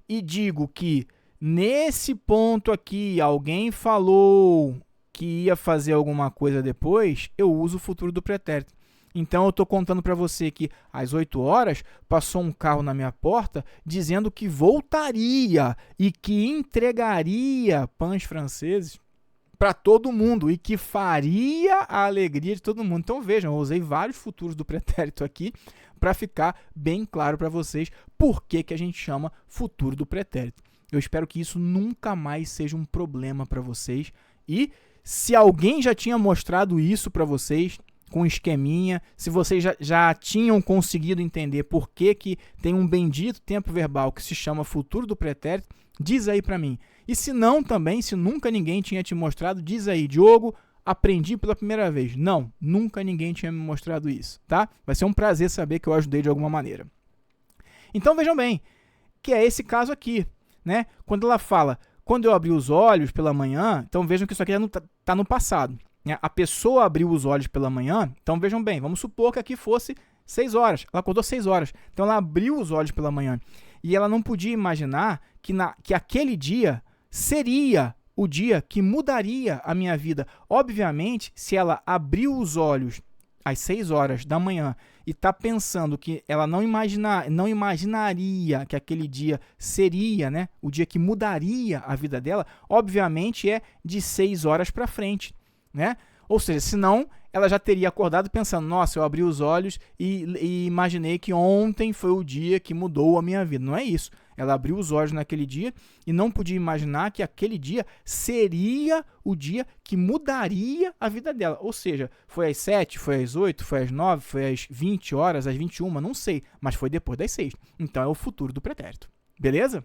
e digo que nesse ponto aqui alguém falou que ia fazer alguma coisa depois, eu uso o futuro do pretérito. Então eu estou contando para você que às 8 horas passou um carro na minha porta dizendo que voltaria e que entregaria pães franceses para todo mundo e que faria a alegria de todo mundo. Então vejam, eu usei vários futuros do pretérito aqui para ficar bem claro para vocês por que a gente chama futuro do pretérito. Eu espero que isso nunca mais seja um problema para vocês. E se alguém já tinha mostrado isso para vocês com esqueminha, se vocês já tinham conseguido entender por que tem um bendito tempo verbal que se chama futuro do pretérito, diz aí para mim. E se não também, se nunca ninguém tinha te mostrado, diz aí, Diogo, aprendi pela primeira vez. Não, nunca ninguém tinha me mostrado isso, tá? Vai ser um prazer saber que eu ajudei de alguma maneira. Então vejam bem, que é esse caso aqui, Quando ela fala, quando eu abri os olhos pela manhã, então vejam que isso aqui está no passado. A pessoa abriu os olhos pela manhã, então vejam bem, vamos supor que aqui fosse 6 horas, ela acordou 6 horas, então ela abriu os olhos pela manhã e ela não podia imaginar que aquele dia seria o dia que mudaria a minha vida. Obviamente, se ela abriu os olhos às 6 horas da manhã e está pensando que ela não imaginaria que aquele dia seria o dia que mudaria a vida dela, obviamente é de 6 horas para frente. Ou seja, senão ela já teria acordado pensando, nossa, eu abri os olhos e imaginei que ontem foi o dia que mudou a minha vida. Não é isso. Ela abriu os olhos naquele dia e não podia imaginar que aquele dia seria o dia que mudaria a vida dela. Ou seja, foi às 7, foi às 8, foi às 9, foi às 20 horas, às 21, não sei, mas foi depois das 6. Então é o futuro do pretérito. Beleza?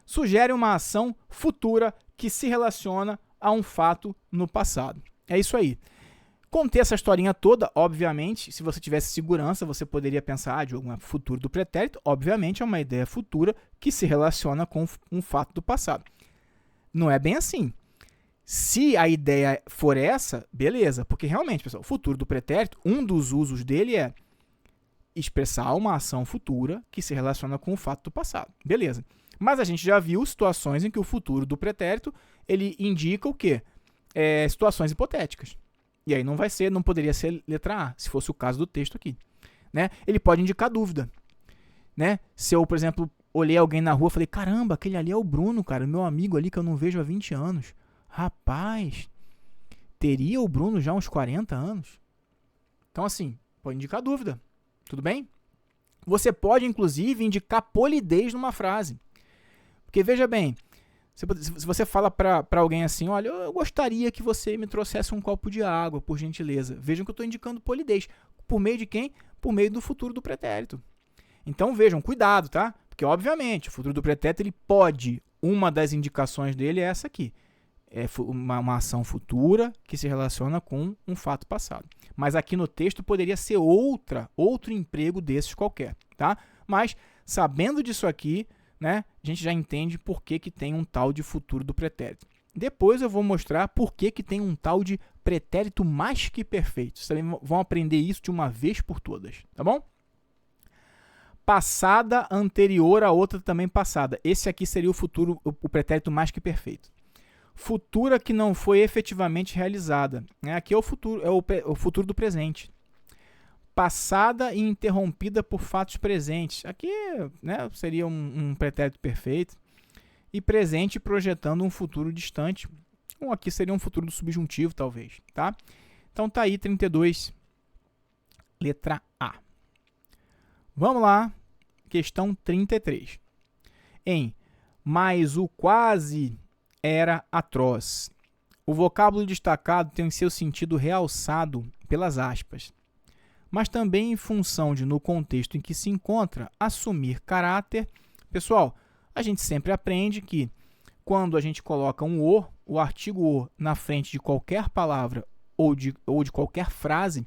Sugere uma ação futura que se relaciona a um fato no passado. É isso aí. Contei essa historinha toda, obviamente, se você tivesse segurança, você poderia pensar, Diogo, futuro do pretérito, obviamente é uma ideia futura que se relaciona com um fato do passado. Não é bem assim. Se a ideia for essa, beleza, porque realmente, pessoal, o futuro do pretérito, um dos usos dele é expressar uma ação futura que se relaciona com o fato do passado. Beleza. Mas a gente já viu situações em que o futuro do pretérito, ele indica o quê? Situações hipotéticas. E aí não poderia ser letra A, se fosse o caso do texto aqui. Né? Ele pode indicar dúvida. Né? Se eu, por exemplo, olhei alguém na rua e falei, caramba, aquele ali é o Bruno, cara, meu amigo ali que eu não vejo há 20 anos. Rapaz, teria o Bruno já uns 40 anos? Então, assim, pode indicar dúvida. Tudo bem? Você pode, inclusive, indicar polidez numa frase. Porque, veja bem, se você fala para alguém assim, olha, eu gostaria que você me trouxesse um copo de água, por gentileza. Vejam que eu estou indicando polidez. Por meio de quem? Por meio do futuro do pretérito. Então, vejam, cuidado, tá? Porque, obviamente, o futuro do pretérito, ele pode, uma das indicações dele é essa aqui. É uma ação futura que se relaciona com um fato passado. Mas aqui no texto poderia ser outro emprego desses qualquer, tá? Mas, sabendo disso aqui, né, a gente já entende por que tem um tal de futuro do pretérito. Depois eu vou mostrar por que tem um tal de pretérito mais que perfeito. Vocês também vão aprender isso de uma vez por todas, tá bom? Passada anterior a outra também passada. Esse aqui seria o futuro, o pretérito mais que perfeito. Futura que não foi efetivamente realizada. Aqui é o futuro do presente. Passada e interrompida por fatos presentes. Aqui, né, seria um pretérito perfeito. E presente projetando um futuro distante. Ou aqui seria um futuro do subjuntivo, talvez. Tá? Então tá aí 32, letra A. Vamos lá, questão 33. Mas o quase era atroz. O vocábulo destacado tem seu sentido realçado pelas aspas, mas também em função de, no contexto em que se encontra, assumir caráter. Pessoal, a gente sempre aprende que quando a gente coloca o artigo o na frente de qualquer palavra ou de qualquer frase,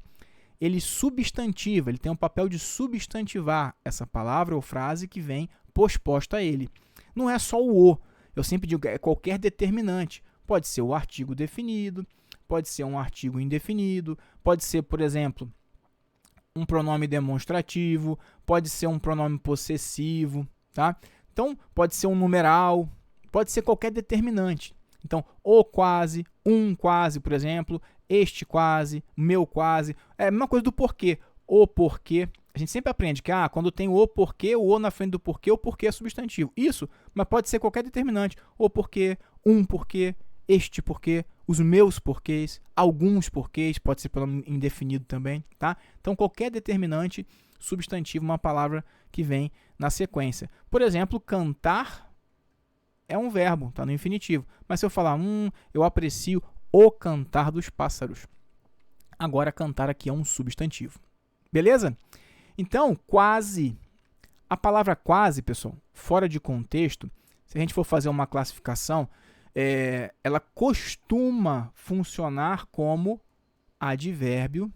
ele substantiva, ele tem o papel de substantivar essa palavra ou frase que vem posposta a ele. Não é só o "o", eu sempre digo, é qualquer determinante. Pode ser o artigo definido, pode ser um artigo indefinido, pode ser, por exemplo, um pronome demonstrativo, pode ser um pronome possessivo, tá? Então, pode ser um numeral, pode ser qualquer determinante. Então, o quase, um quase, por exemplo, este quase, meu quase. É a mesma coisa do porquê. O porquê. A gente sempre aprende que quando tem o porquê, o na frente do porquê, o porquê é substantivo. Isso, mas pode ser qualquer determinante. O porquê, um porquê, este porquê, os meus porquês, alguns porquês, pode ser pronome indefinido também, tá? Então, qualquer determinante substantivo, uma palavra que vem na sequência. Por exemplo, cantar é um verbo, tá no infinitivo. Mas se eu falar, eu aprecio o cantar dos pássaros. Agora, cantar aqui é um substantivo. Beleza? Então, quase. A palavra quase, pessoal, fora de contexto, se a gente for fazer uma classificação, ela costuma funcionar como advérbio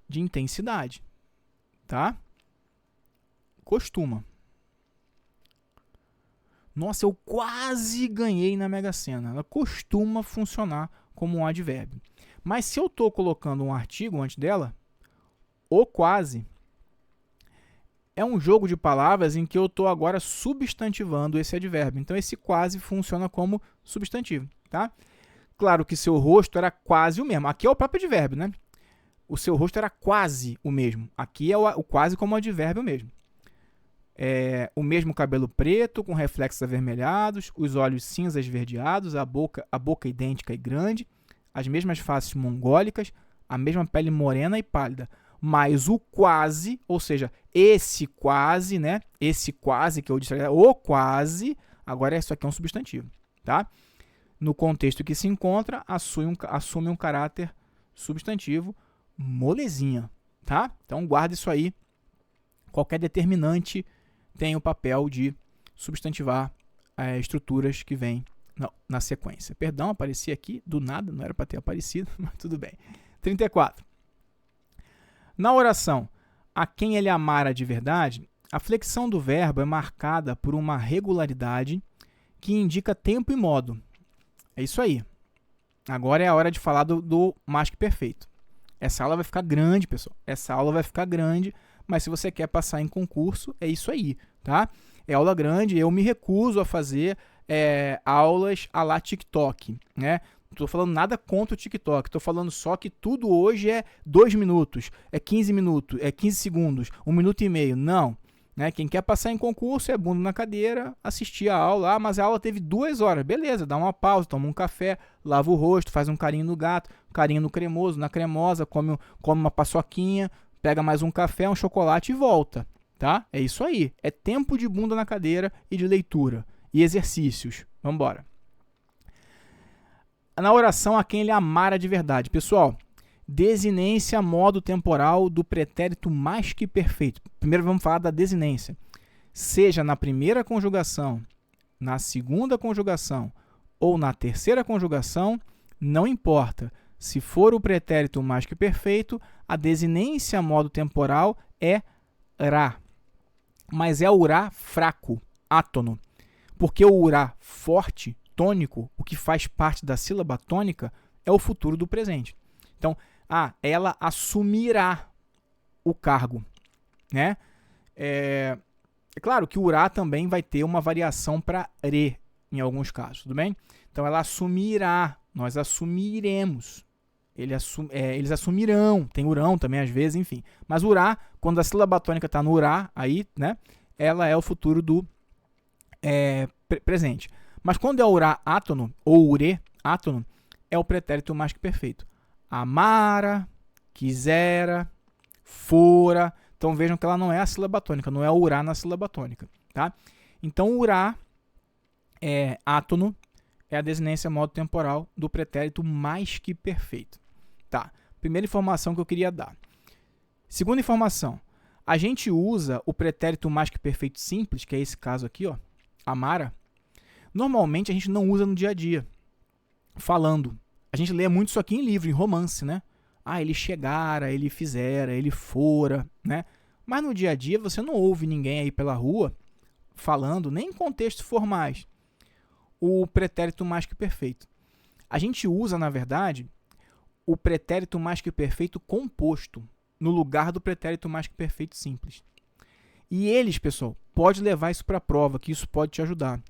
de intensidade. Tá? Costuma. Nossa, eu quase ganhei na Mega Sena. Ela costuma funcionar como um advérbio. Mas se eu estou colocando um artigo antes dela, o quase é um jogo de palavras em que eu estou agora substantivando esse advérbio. Então, esse quase funciona como substantivo. Tá? Claro que seu rosto era quase o mesmo. Aqui é o próprio advérbio, né? O seu rosto era quase o mesmo. Aqui é o quase como advérbio mesmo. O mesmo cabelo preto, com reflexos avermelhados, os olhos cinza esverdeados, a boca idêntica e grande, as mesmas faces mongólicas, a mesma pele morena e pálida. Mas o quase, ou seja, esse quase, né? Esse quase que eu disse, o quase, agora isso aqui é um substantivo, tá? No contexto que se encontra, assume um caráter substantivo, molezinha, tá? Então, guarda isso aí. Qualquer determinante tem o papel de substantivar estruturas que vêm na sequência. Perdão, apareci aqui do nada, não era para ter aparecido, mas tudo bem. 34. Na oração, a quem ele amara de verdade, a flexão do verbo é marcada por uma regularidade que indica tempo e modo. É isso aí. Agora é a hora de falar do mais que perfeito. Essa aula vai ficar grande, pessoal. Essa aula vai ficar grande, mas se você quer passar em concurso, é isso aí, tá? é aula grande, eu me recuso a fazer aulas à la TikTok, né? Não estou falando nada contra o TikTok, estou falando só que tudo hoje é 2 minutos, é 15 minutos, é 15 segundos, 1 minuto e meio. Não. Né? Quem quer passar em concurso é bunda na cadeira, assistir a aula. Ah, mas a aula teve 2 horas. Beleza, dá uma pausa, toma um café, lava o rosto, faz um carinho no gato, um carinho no cremoso, na cremosa, come uma paçoquinha, pega mais um café, um chocolate e volta. Tá? É isso aí. É tempo de bunda na cadeira e de leitura. E exercícios. Vamos embora. Na oração a quem ele amara de verdade. Pessoal, desinência modo temporal do pretérito mais que perfeito. Primeiro vamos falar da desinência. Seja na primeira conjugação, na segunda conjugação ou na terceira conjugação, não importa. Se for o pretérito mais que perfeito, a desinência modo temporal é rá. Mas é o rá fraco, átono. Porque o rá forte, tônico, o que faz parte da sílaba tônica, é o futuro do presente. Então, ela assumirá o cargo, né? É claro que o urá também vai ter uma variação para re, em alguns casos, tudo bem? Então, ela assumirá, nós assumiremos, eles assumirão, tem urão também às vezes, enfim. Mas urá, quando a sílaba tônica está no urá, aí, né? Ela é o futuro do presente. Mas quando é o urá átono, ou ure átono, é o pretérito mais que perfeito. Amara, quisera, fora. Então vejam que ela não é a sílaba tônica, não é o urá na sílaba tônica. Tá? Então o urá átono é a desinência modo temporal do pretérito mais que perfeito. Tá? Primeira informação que eu queria dar. Segunda informação. A gente usa o pretérito mais que perfeito simples, que é esse caso aqui, ó, amara. Normalmente a gente não usa no dia a dia, falando. A gente lê muito isso aqui em livro, em romance, né? Ele chegara, ele fizera, ele fora, né? Mas no dia a dia você não ouve ninguém aí pela rua falando, nem em contextos formais, o pretérito mais que perfeito. A gente usa, na verdade, o pretérito mais que perfeito composto, no lugar do pretérito mais que perfeito simples. E eles, pessoal, pode levar isso para a prova, que isso pode te ajudar.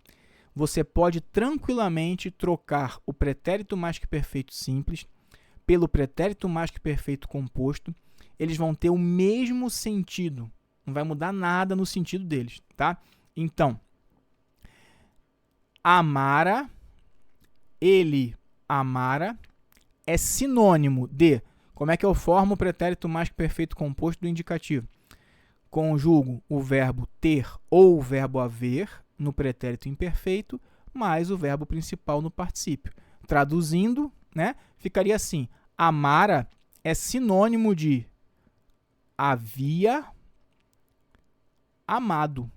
Você pode tranquilamente trocar o pretérito mais que perfeito simples pelo pretérito mais que perfeito composto. Eles vão ter o mesmo sentido. Não vai mudar nada no sentido deles, tá? Então, amara, ele amara, é sinônimo de... Como é que eu formo o pretérito mais que perfeito composto do indicativo? Conjugo o verbo ter ou o verbo haver no pretérito imperfeito, mais o verbo principal no particípio. Traduzindo, né, ficaria assim: amara é sinônimo de havia amado.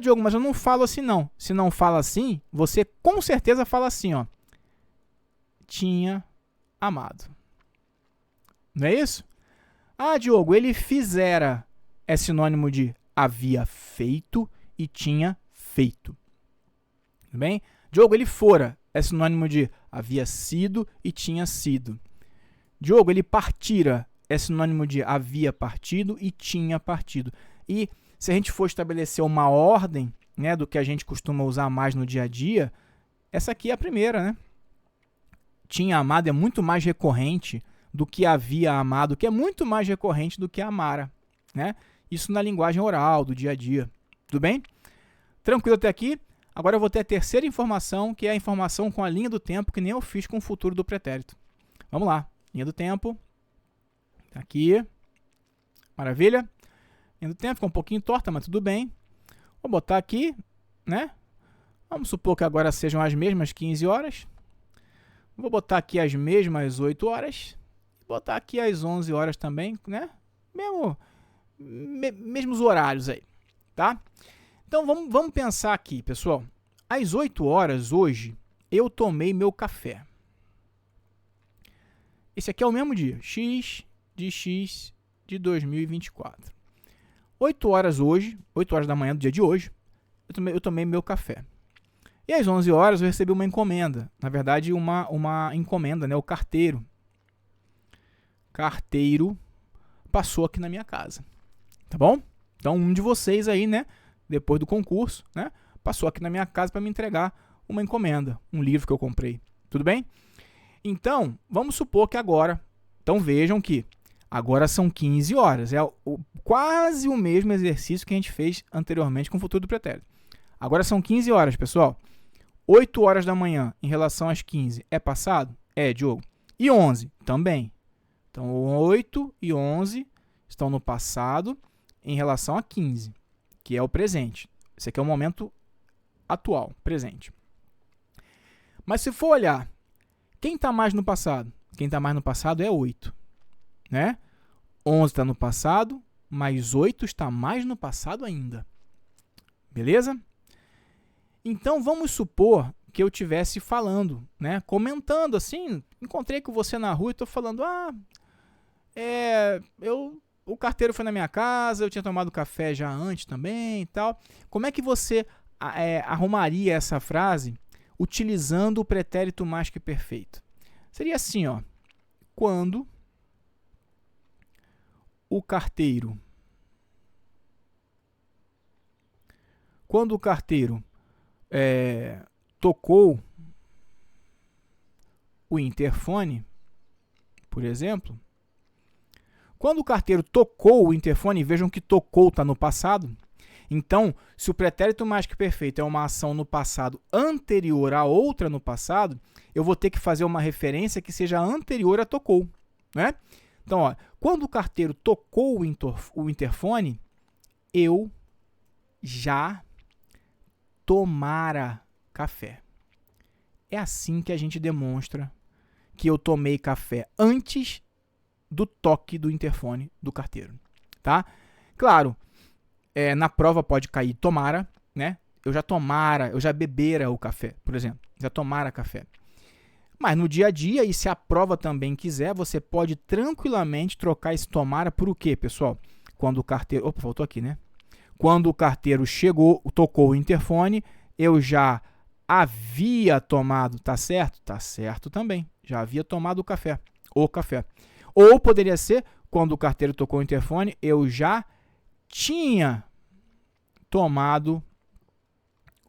Diogo, mas eu não falo assim não. Se não fala assim, você com certeza fala assim, ó: tinha amado. Não é isso? Diogo, ele fizera é sinônimo de havia feito e tinha feito. Tudo bem? Diogo, ele fora é sinônimo de havia sido e tinha sido. Diogo, ele partira é sinônimo de havia partido e tinha partido. E se a gente for estabelecer uma ordem, né, do que a gente costuma usar mais no dia a dia, essa aqui é a primeira, né? Tinha amado é muito mais recorrente do que havia amado, que é muito mais recorrente do que amara, né? Isso na linguagem oral, do dia a dia. Tudo bem? Tranquilo até aqui? Agora eu vou ter a terceira informação, que é a informação com a linha do tempo, que nem eu fiz com o futuro do pretérito. Vamos lá. Linha do tempo. Tá aqui. Maravilha. Linha do tempo ficou um pouquinho torta, mas tudo bem. Vou botar aqui, né? Vamos supor que agora sejam as mesmas 15 horas. Vou botar aqui as mesmas 8 horas. Vou botar aqui as 11 horas também, né? Mesmos horários aí, tá? Então, vamos pensar aqui, pessoal. Às 8 horas hoje, eu tomei meu café. Esse aqui é o mesmo dia, x de 2024. 8 horas hoje, 8 horas da manhã do dia de hoje, eu tomei meu café. E às 11 horas eu recebi uma encomenda. Na verdade, uma encomenda, né? O carteiro. Carteiro passou aqui na minha casa. Tá bom? Então, um de vocês aí, né? depois do concurso, né, passou aqui na minha casa para me entregar uma encomenda, um livro que eu comprei. Tudo bem? Então, vamos supor que agora, então vejam que agora são 15 horas, quase o mesmo exercício que a gente fez anteriormente com o futuro do pretérito. Agora são 15 horas, pessoal. 8 horas da manhã em relação às 15 é passado? É, Diogo. E 11? Também. Então, 8 e 11 estão no passado em relação a 15, que é o presente. Esse aqui é o momento atual, presente. Mas se for olhar, quem está mais no passado? Quem está mais no passado é 8. Né? 11 está no passado, mas 8 está mais no passado ainda. Beleza? Então, vamos supor que eu estivesse falando, né, comentando assim, encontrei com você na rua e estou falando, o carteiro foi na minha casa, eu tinha tomado café já antes também e tal. Como é que você arrumaria essa frase utilizando o pretérito mais que perfeito? Seria assim, ó, quando o carteiro tocou o interfone, por exemplo, quando o carteiro tocou o interfone, vejam que tocou está no passado. Então, se o pretérito mais que perfeito é uma ação no passado anterior a outra no passado, eu vou ter que fazer uma referência que seja anterior a tocou. Né? Então, ó, quando o carteiro tocou o interfone, eu já tomara café. É assim que a gente demonstra que eu tomei café antes do toque do interfone do carteiro. Tá? Claro, na prova pode cair tomara, né? Eu já bebera o café, por exemplo. Já tomara café. Mas no dia a dia, e se a prova também quiser, você pode tranquilamente trocar esse tomara por o quê, pessoal? Quando o carteiro... Opa, faltou aqui, né? Quando o carteiro tocou o interfone, eu já havia tomado, tá certo? Tá certo também. Já havia tomado o café. Ou poderia ser, quando o carteiro tocou o interfone, eu já tinha tomado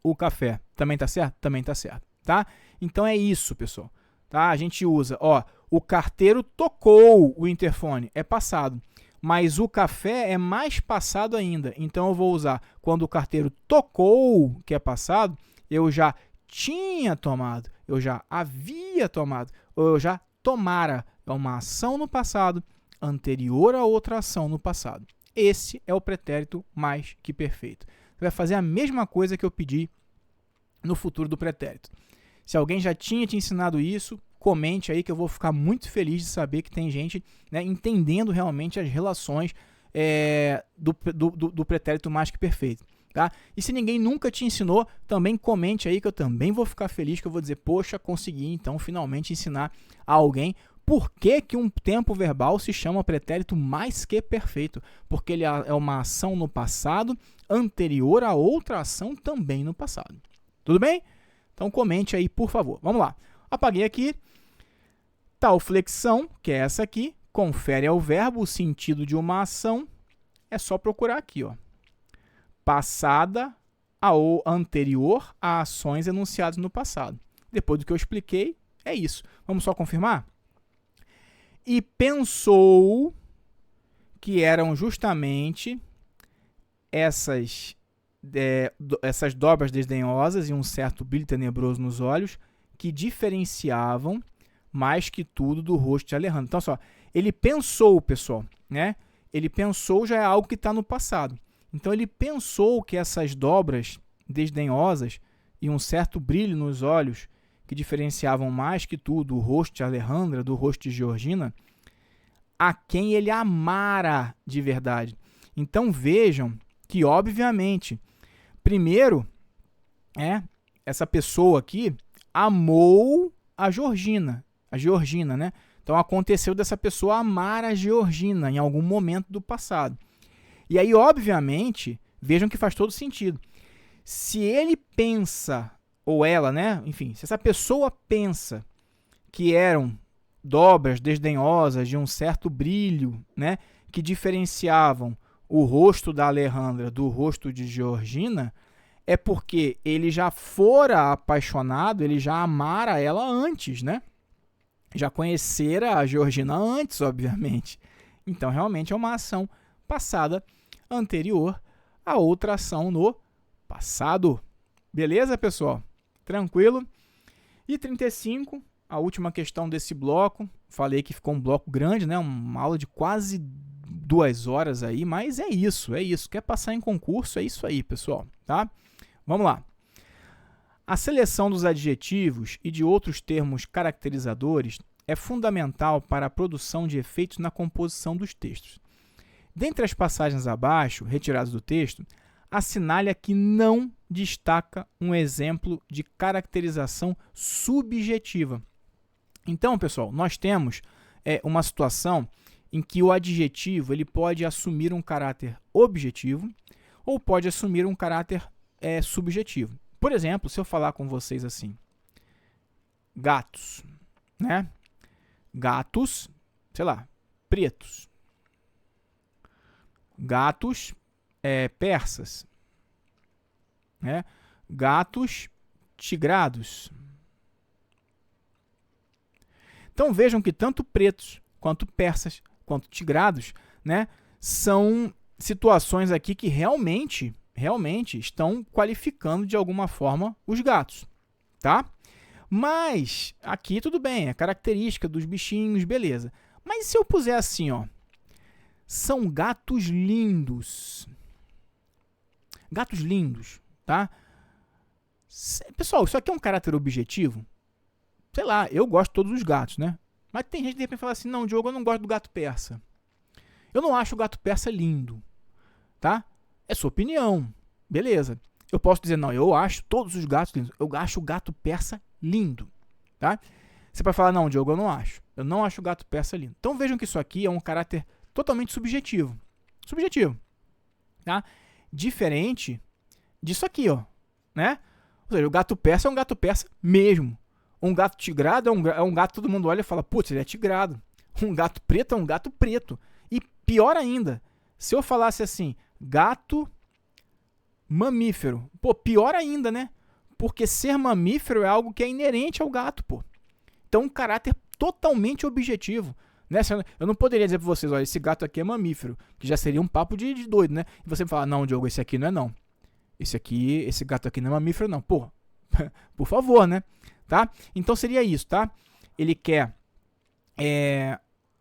o café. Também tá certo? Também tá certo. Tá? Então é isso, pessoal. Tá? A gente usa, o carteiro tocou o interfone, é passado. Mas o café é mais passado ainda. Então eu vou usar quando o carteiro tocou, que é passado, eu já tinha tomado, eu já havia tomado, ou eu já tomara. É uma ação no passado anterior a outra ação no passado. Esse é o pretérito mais que perfeito. Você vai fazer a mesma coisa que eu pedi no futuro do pretérito. Se alguém já tinha te ensinado isso, comente aí que eu vou ficar muito feliz de saber que tem gente, né, entendendo realmente as relações do pretérito mais que perfeito. Tá? E se ninguém nunca te ensinou, também comente aí que eu também vou ficar feliz, que eu vou dizer, poxa, consegui então finalmente ensinar a alguém por que um tempo verbal se chama pretérito mais que perfeito. Porque ele é uma ação no passado anterior a outra ação também no passado. Tudo bem? Então comente aí, por favor. Vamos lá. Apaguei aqui. Tal flexão, que é essa aqui, confere ao verbo o sentido de uma ação. É só procurar aqui, ó. Passada ou anterior a ações enunciadas no passado. Depois do que eu expliquei, é isso. Vamos só confirmar? E pensou que eram justamente essas dobras desdenhosas e um certo brilho tenebroso nos olhos que diferenciavam mais que tudo do rosto de Alejandro. Então, só, ele pensou, pessoal, né? Ele pensou já é algo que está no passado. Então, ele pensou que essas dobras desdenhosas e um certo brilho nos olhos que diferenciavam mais que tudo o rosto de Alejandra do rosto de Georgina, a quem ele amara de verdade. Então, vejam que, obviamente, primeiro, essa pessoa aqui amou a Georgina, né? Então, aconteceu dessa pessoa amar a Georgina em algum momento do passado. E aí, obviamente, vejam que faz todo sentido. Se ele pensa, ou ela, né? Enfim, se essa pessoa pensa que eram dobras desdenhosas de um certo brilho, né? Que diferenciavam o rosto da Alejandra do rosto de Georgina, é porque ele já fora apaixonado, ele já amara ela antes, né? Já conhecera a Georgina antes, obviamente. Então, realmente é uma ação passada anterior a outra ação no passado. Beleza, pessoal? Tranquilo? E 35, a última questão desse bloco. Falei que ficou um bloco grande, né? Uma aula de quase 2 horas aí, mas é isso. Quer passar em concurso, é isso aí, pessoal, tá? Vamos lá. A seleção dos adjetivos e de outros termos caracterizadores é fundamental para a produção de efeitos na composição dos textos. Dentre as passagens abaixo, retiradas do texto, assinale a que não destaca um exemplo de caracterização subjetiva. Então, pessoal, nós temos uma situação em que o adjetivo ele pode assumir um caráter objetivo ou pode assumir um caráter subjetivo. Por exemplo, se eu falar com vocês assim, gatos, né? Gatos, sei lá, pretos. Gatos persas, né? Gatos tigrados. Então vejam que tanto pretos, quanto persas, quanto tigrados, né, são situações aqui que realmente estão qualificando de alguma forma os gatos, tá? Mas aqui tudo bem, é característica dos bichinhos, beleza. Mas se eu puser assim, ó, são gatos lindos. Gatos lindos, tá? Pessoal, isso aqui é um caráter objetivo? Sei lá, eu gosto de todos os gatos, né? Mas tem gente que de repente fala assim, não, Diogo, eu não gosto do gato persa. Eu não acho o gato persa lindo, tá? É sua opinião, beleza. Eu posso dizer, não, eu acho todos os gatos lindos. Eu acho o gato persa lindo, tá? Você pode falar, não, Diogo, eu não acho. Eu não acho o gato persa lindo. Então vejam que isso aqui é um caráter totalmente subjetivo. Subjetivo, tá? Diferente disso aqui, ó, né? Ou seja, o gato persa é um gato persa mesmo. Um gato tigrado é um gato que todo mundo olha e fala, putz, ele é tigrado. Um gato preto é um gato preto. E pior ainda, se eu falasse assim, gato mamífero, pô, pior ainda, né? Porque ser mamífero é algo que é inerente ao gato, pô. Então, um caráter totalmente objetivo. Né? Eu não poderia dizer para vocês, olha, esse gato aqui é mamífero, que já seria um papo de doido, né? E você me falar, não, Diogo, esse aqui não é não. Esse gato aqui não é mamífero, não. Pô, por favor, né? Tá? Então seria isso, tá? Ele quer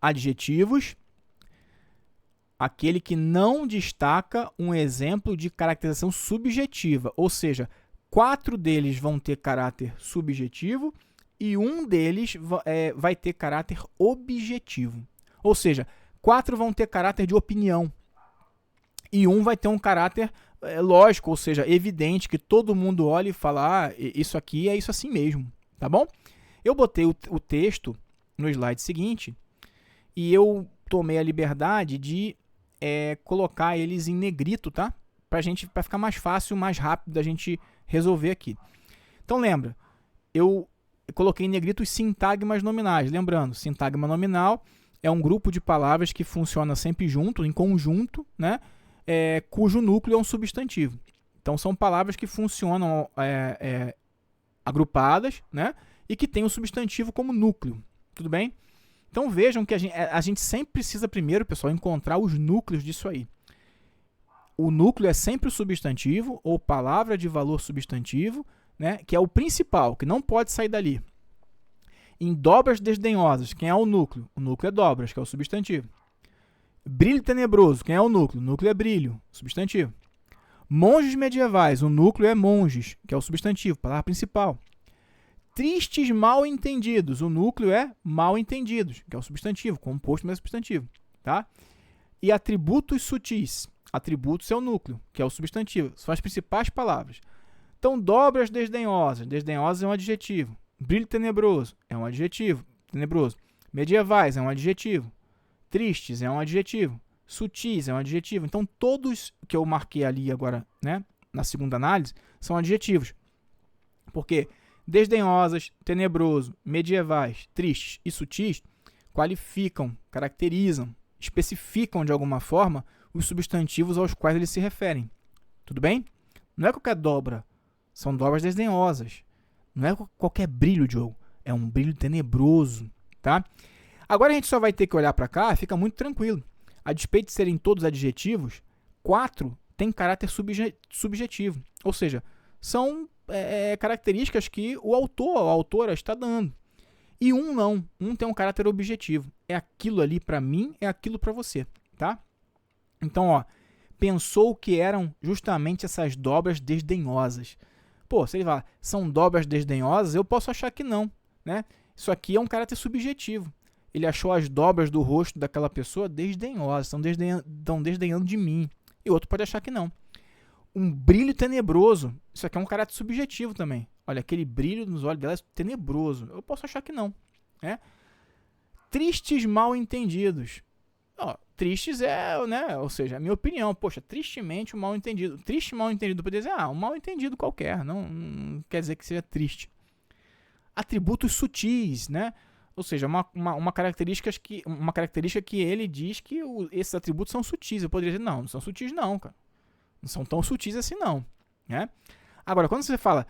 adjetivos, aquele que não destaca um exemplo de caracterização subjetiva, ou seja, 4 deles vão ter caráter subjetivo e um deles vai ter caráter objetivo. Ou seja, 4 vão ter caráter de opinião e um vai ter um caráter lógico, ou seja, evidente, que todo mundo olha e fala, isso aqui é isso assim mesmo, tá bom? Eu botei o texto no slide seguinte e eu tomei a liberdade de colocar eles em negrito, tá? Para ficar mais fácil, mais rápido da gente resolver aqui. Então lembra, eu coloquei em negrito os sintagmas nominais. Lembrando, sintagma nominal é um grupo de palavras que funciona sempre junto, em conjunto, né? Cujo núcleo é um substantivo. Então, são palavras que funcionam agrupadas, né? E que tem o substantivo como núcleo. Tudo bem? Então, vejam que a gente sempre precisa primeiro, pessoal, encontrar os núcleos disso aí. O núcleo é sempre o substantivo ou palavra de valor substantivo, né? Que é o principal, que não pode sair dali. Em dobras desdenhosas, quem é o núcleo? O núcleo é dobras, que é o substantivo. Brilho tenebroso, quem é o núcleo? O núcleo é brilho, substantivo. Monges medievais, o núcleo é monges, que é o substantivo, palavra principal. Tristes mal entendidos, o núcleo é mal entendidos, que é o substantivo, composto mas substantivo, tá? E atributos sutis, atributos é o núcleo, que é o substantivo, são as principais palavras. Então, dobras desdenhosas, desdenhosas é um adjetivo. Brilho tenebroso é um adjetivo, tenebroso. Medievais é um adjetivo. Tristes é um adjetivo, sutis é um adjetivo. Então, todos que eu marquei ali agora, né, na segunda análise, são adjetivos. Porque desdenhosas, tenebroso, medievais, tristes e sutis qualificam, caracterizam, especificam de alguma forma os substantivos aos quais eles se referem. Tudo bem? Não é qualquer dobra, são dobras desdenhosas. Não é qualquer brilho, Diogo, é um brilho tenebroso, tá? Agora a gente só vai ter que olhar para cá, fica muito tranquilo. A despeito de serem todos adjetivos, 4 têm caráter subjetivo, ou seja, são características que o autor ou a autora está dando. E um não, um tem um caráter objetivo. É aquilo ali para mim, é aquilo para você, tá? Então, ó, pensou que eram justamente essas dobras desdenhosas. Pô, se ele fala, são dobras desdenhosas, eu posso achar que não, né? Isso aqui é um caráter subjetivo. Ele achou as dobras do rosto daquela pessoa desdenhosas, estão desdenhando de mim. E outro pode achar que não. Um brilho tenebroso, isso aqui é um caráter subjetivo também. Olha, aquele brilho nos olhos dela é tenebroso. Eu posso achar que não, né? Tristes mal entendidos. Ó, tristes né? Ou seja, a minha opinião. Poxa, tristemente um mal entendido. Triste mal entendido, poderia dizer, um mal entendido qualquer. Não quer dizer que seja triste. Atributos sutis, né? Ou seja, uma característica que ele diz que esses atributos são sutis. Eu poderia dizer, não são sutis não, cara. Não são tão sutis assim não, né? Agora, quando você fala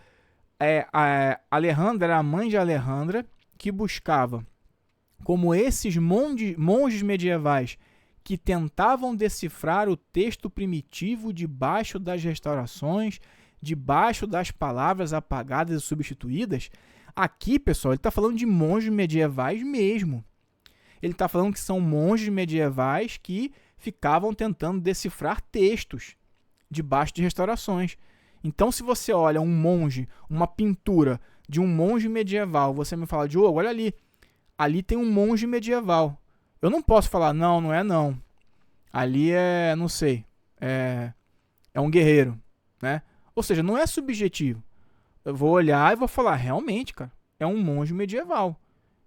a Alejandra era a mãe de Alejandra que buscava, como esses monges medievais que tentavam decifrar o texto primitivo debaixo das restaurações, debaixo das palavras apagadas e substituídas. Aqui, pessoal, ele está falando de monges medievais mesmo. Ele está falando que são monges medievais que ficavam tentando decifrar textos debaixo de restaurações. Então, se você olha um monge, uma pintura de um monge medieval, você me fala, Diogo, olha ali. Ali tem um monge medieval. Eu não posso falar, não é não. Ali não sei, é um guerreiro, né? Ou seja, não é subjetivo. Eu vou olhar e vou falar, realmente, cara, é um monge medieval.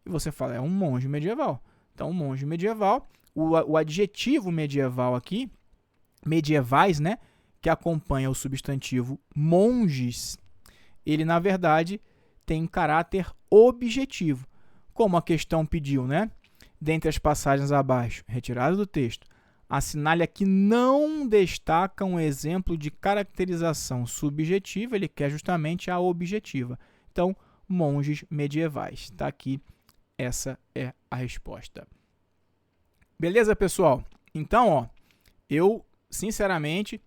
E você fala, é um monge medieval. Então, monge medieval, o adjetivo medieval aqui, medievais, né? Que acompanha o substantivo monges, ele, na verdade, tem caráter objetivo. Como a questão pediu, né? Dentre as passagens abaixo, retirada do texto, assinale que não destaca um exemplo de caracterização subjetiva, ele quer justamente a objetiva. Então, monges medievais. Está aqui, essa é a resposta. Beleza, pessoal? Então, ó, eu, sinceramente,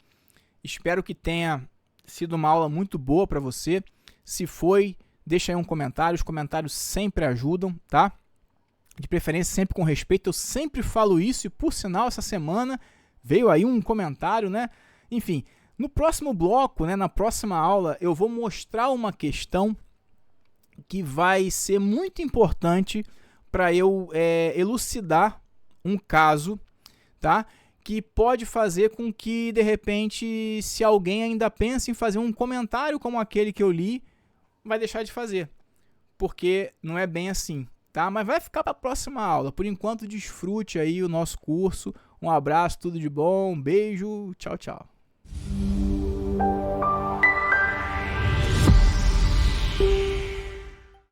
espero que tenha sido uma aula muito boa para você. Se foi, deixa aí um comentário. Os comentários sempre ajudam, tá? De preferência sempre com respeito. Eu sempre falo isso e, por sinal, essa semana veio aí um comentário, né? Enfim, no próximo bloco, né, na próxima aula, eu vou mostrar uma questão que vai ser muito importante para eu elucidar um caso, tá? Que pode fazer com que, de repente, se alguém ainda pensa em fazer um comentário como aquele que eu li, vai deixar de fazer, porque não é bem assim, tá? Mas vai ficar para a próxima aula. Por enquanto, desfrute aí o nosso curso. Um abraço, tudo de bom, beijo, tchau, tchau.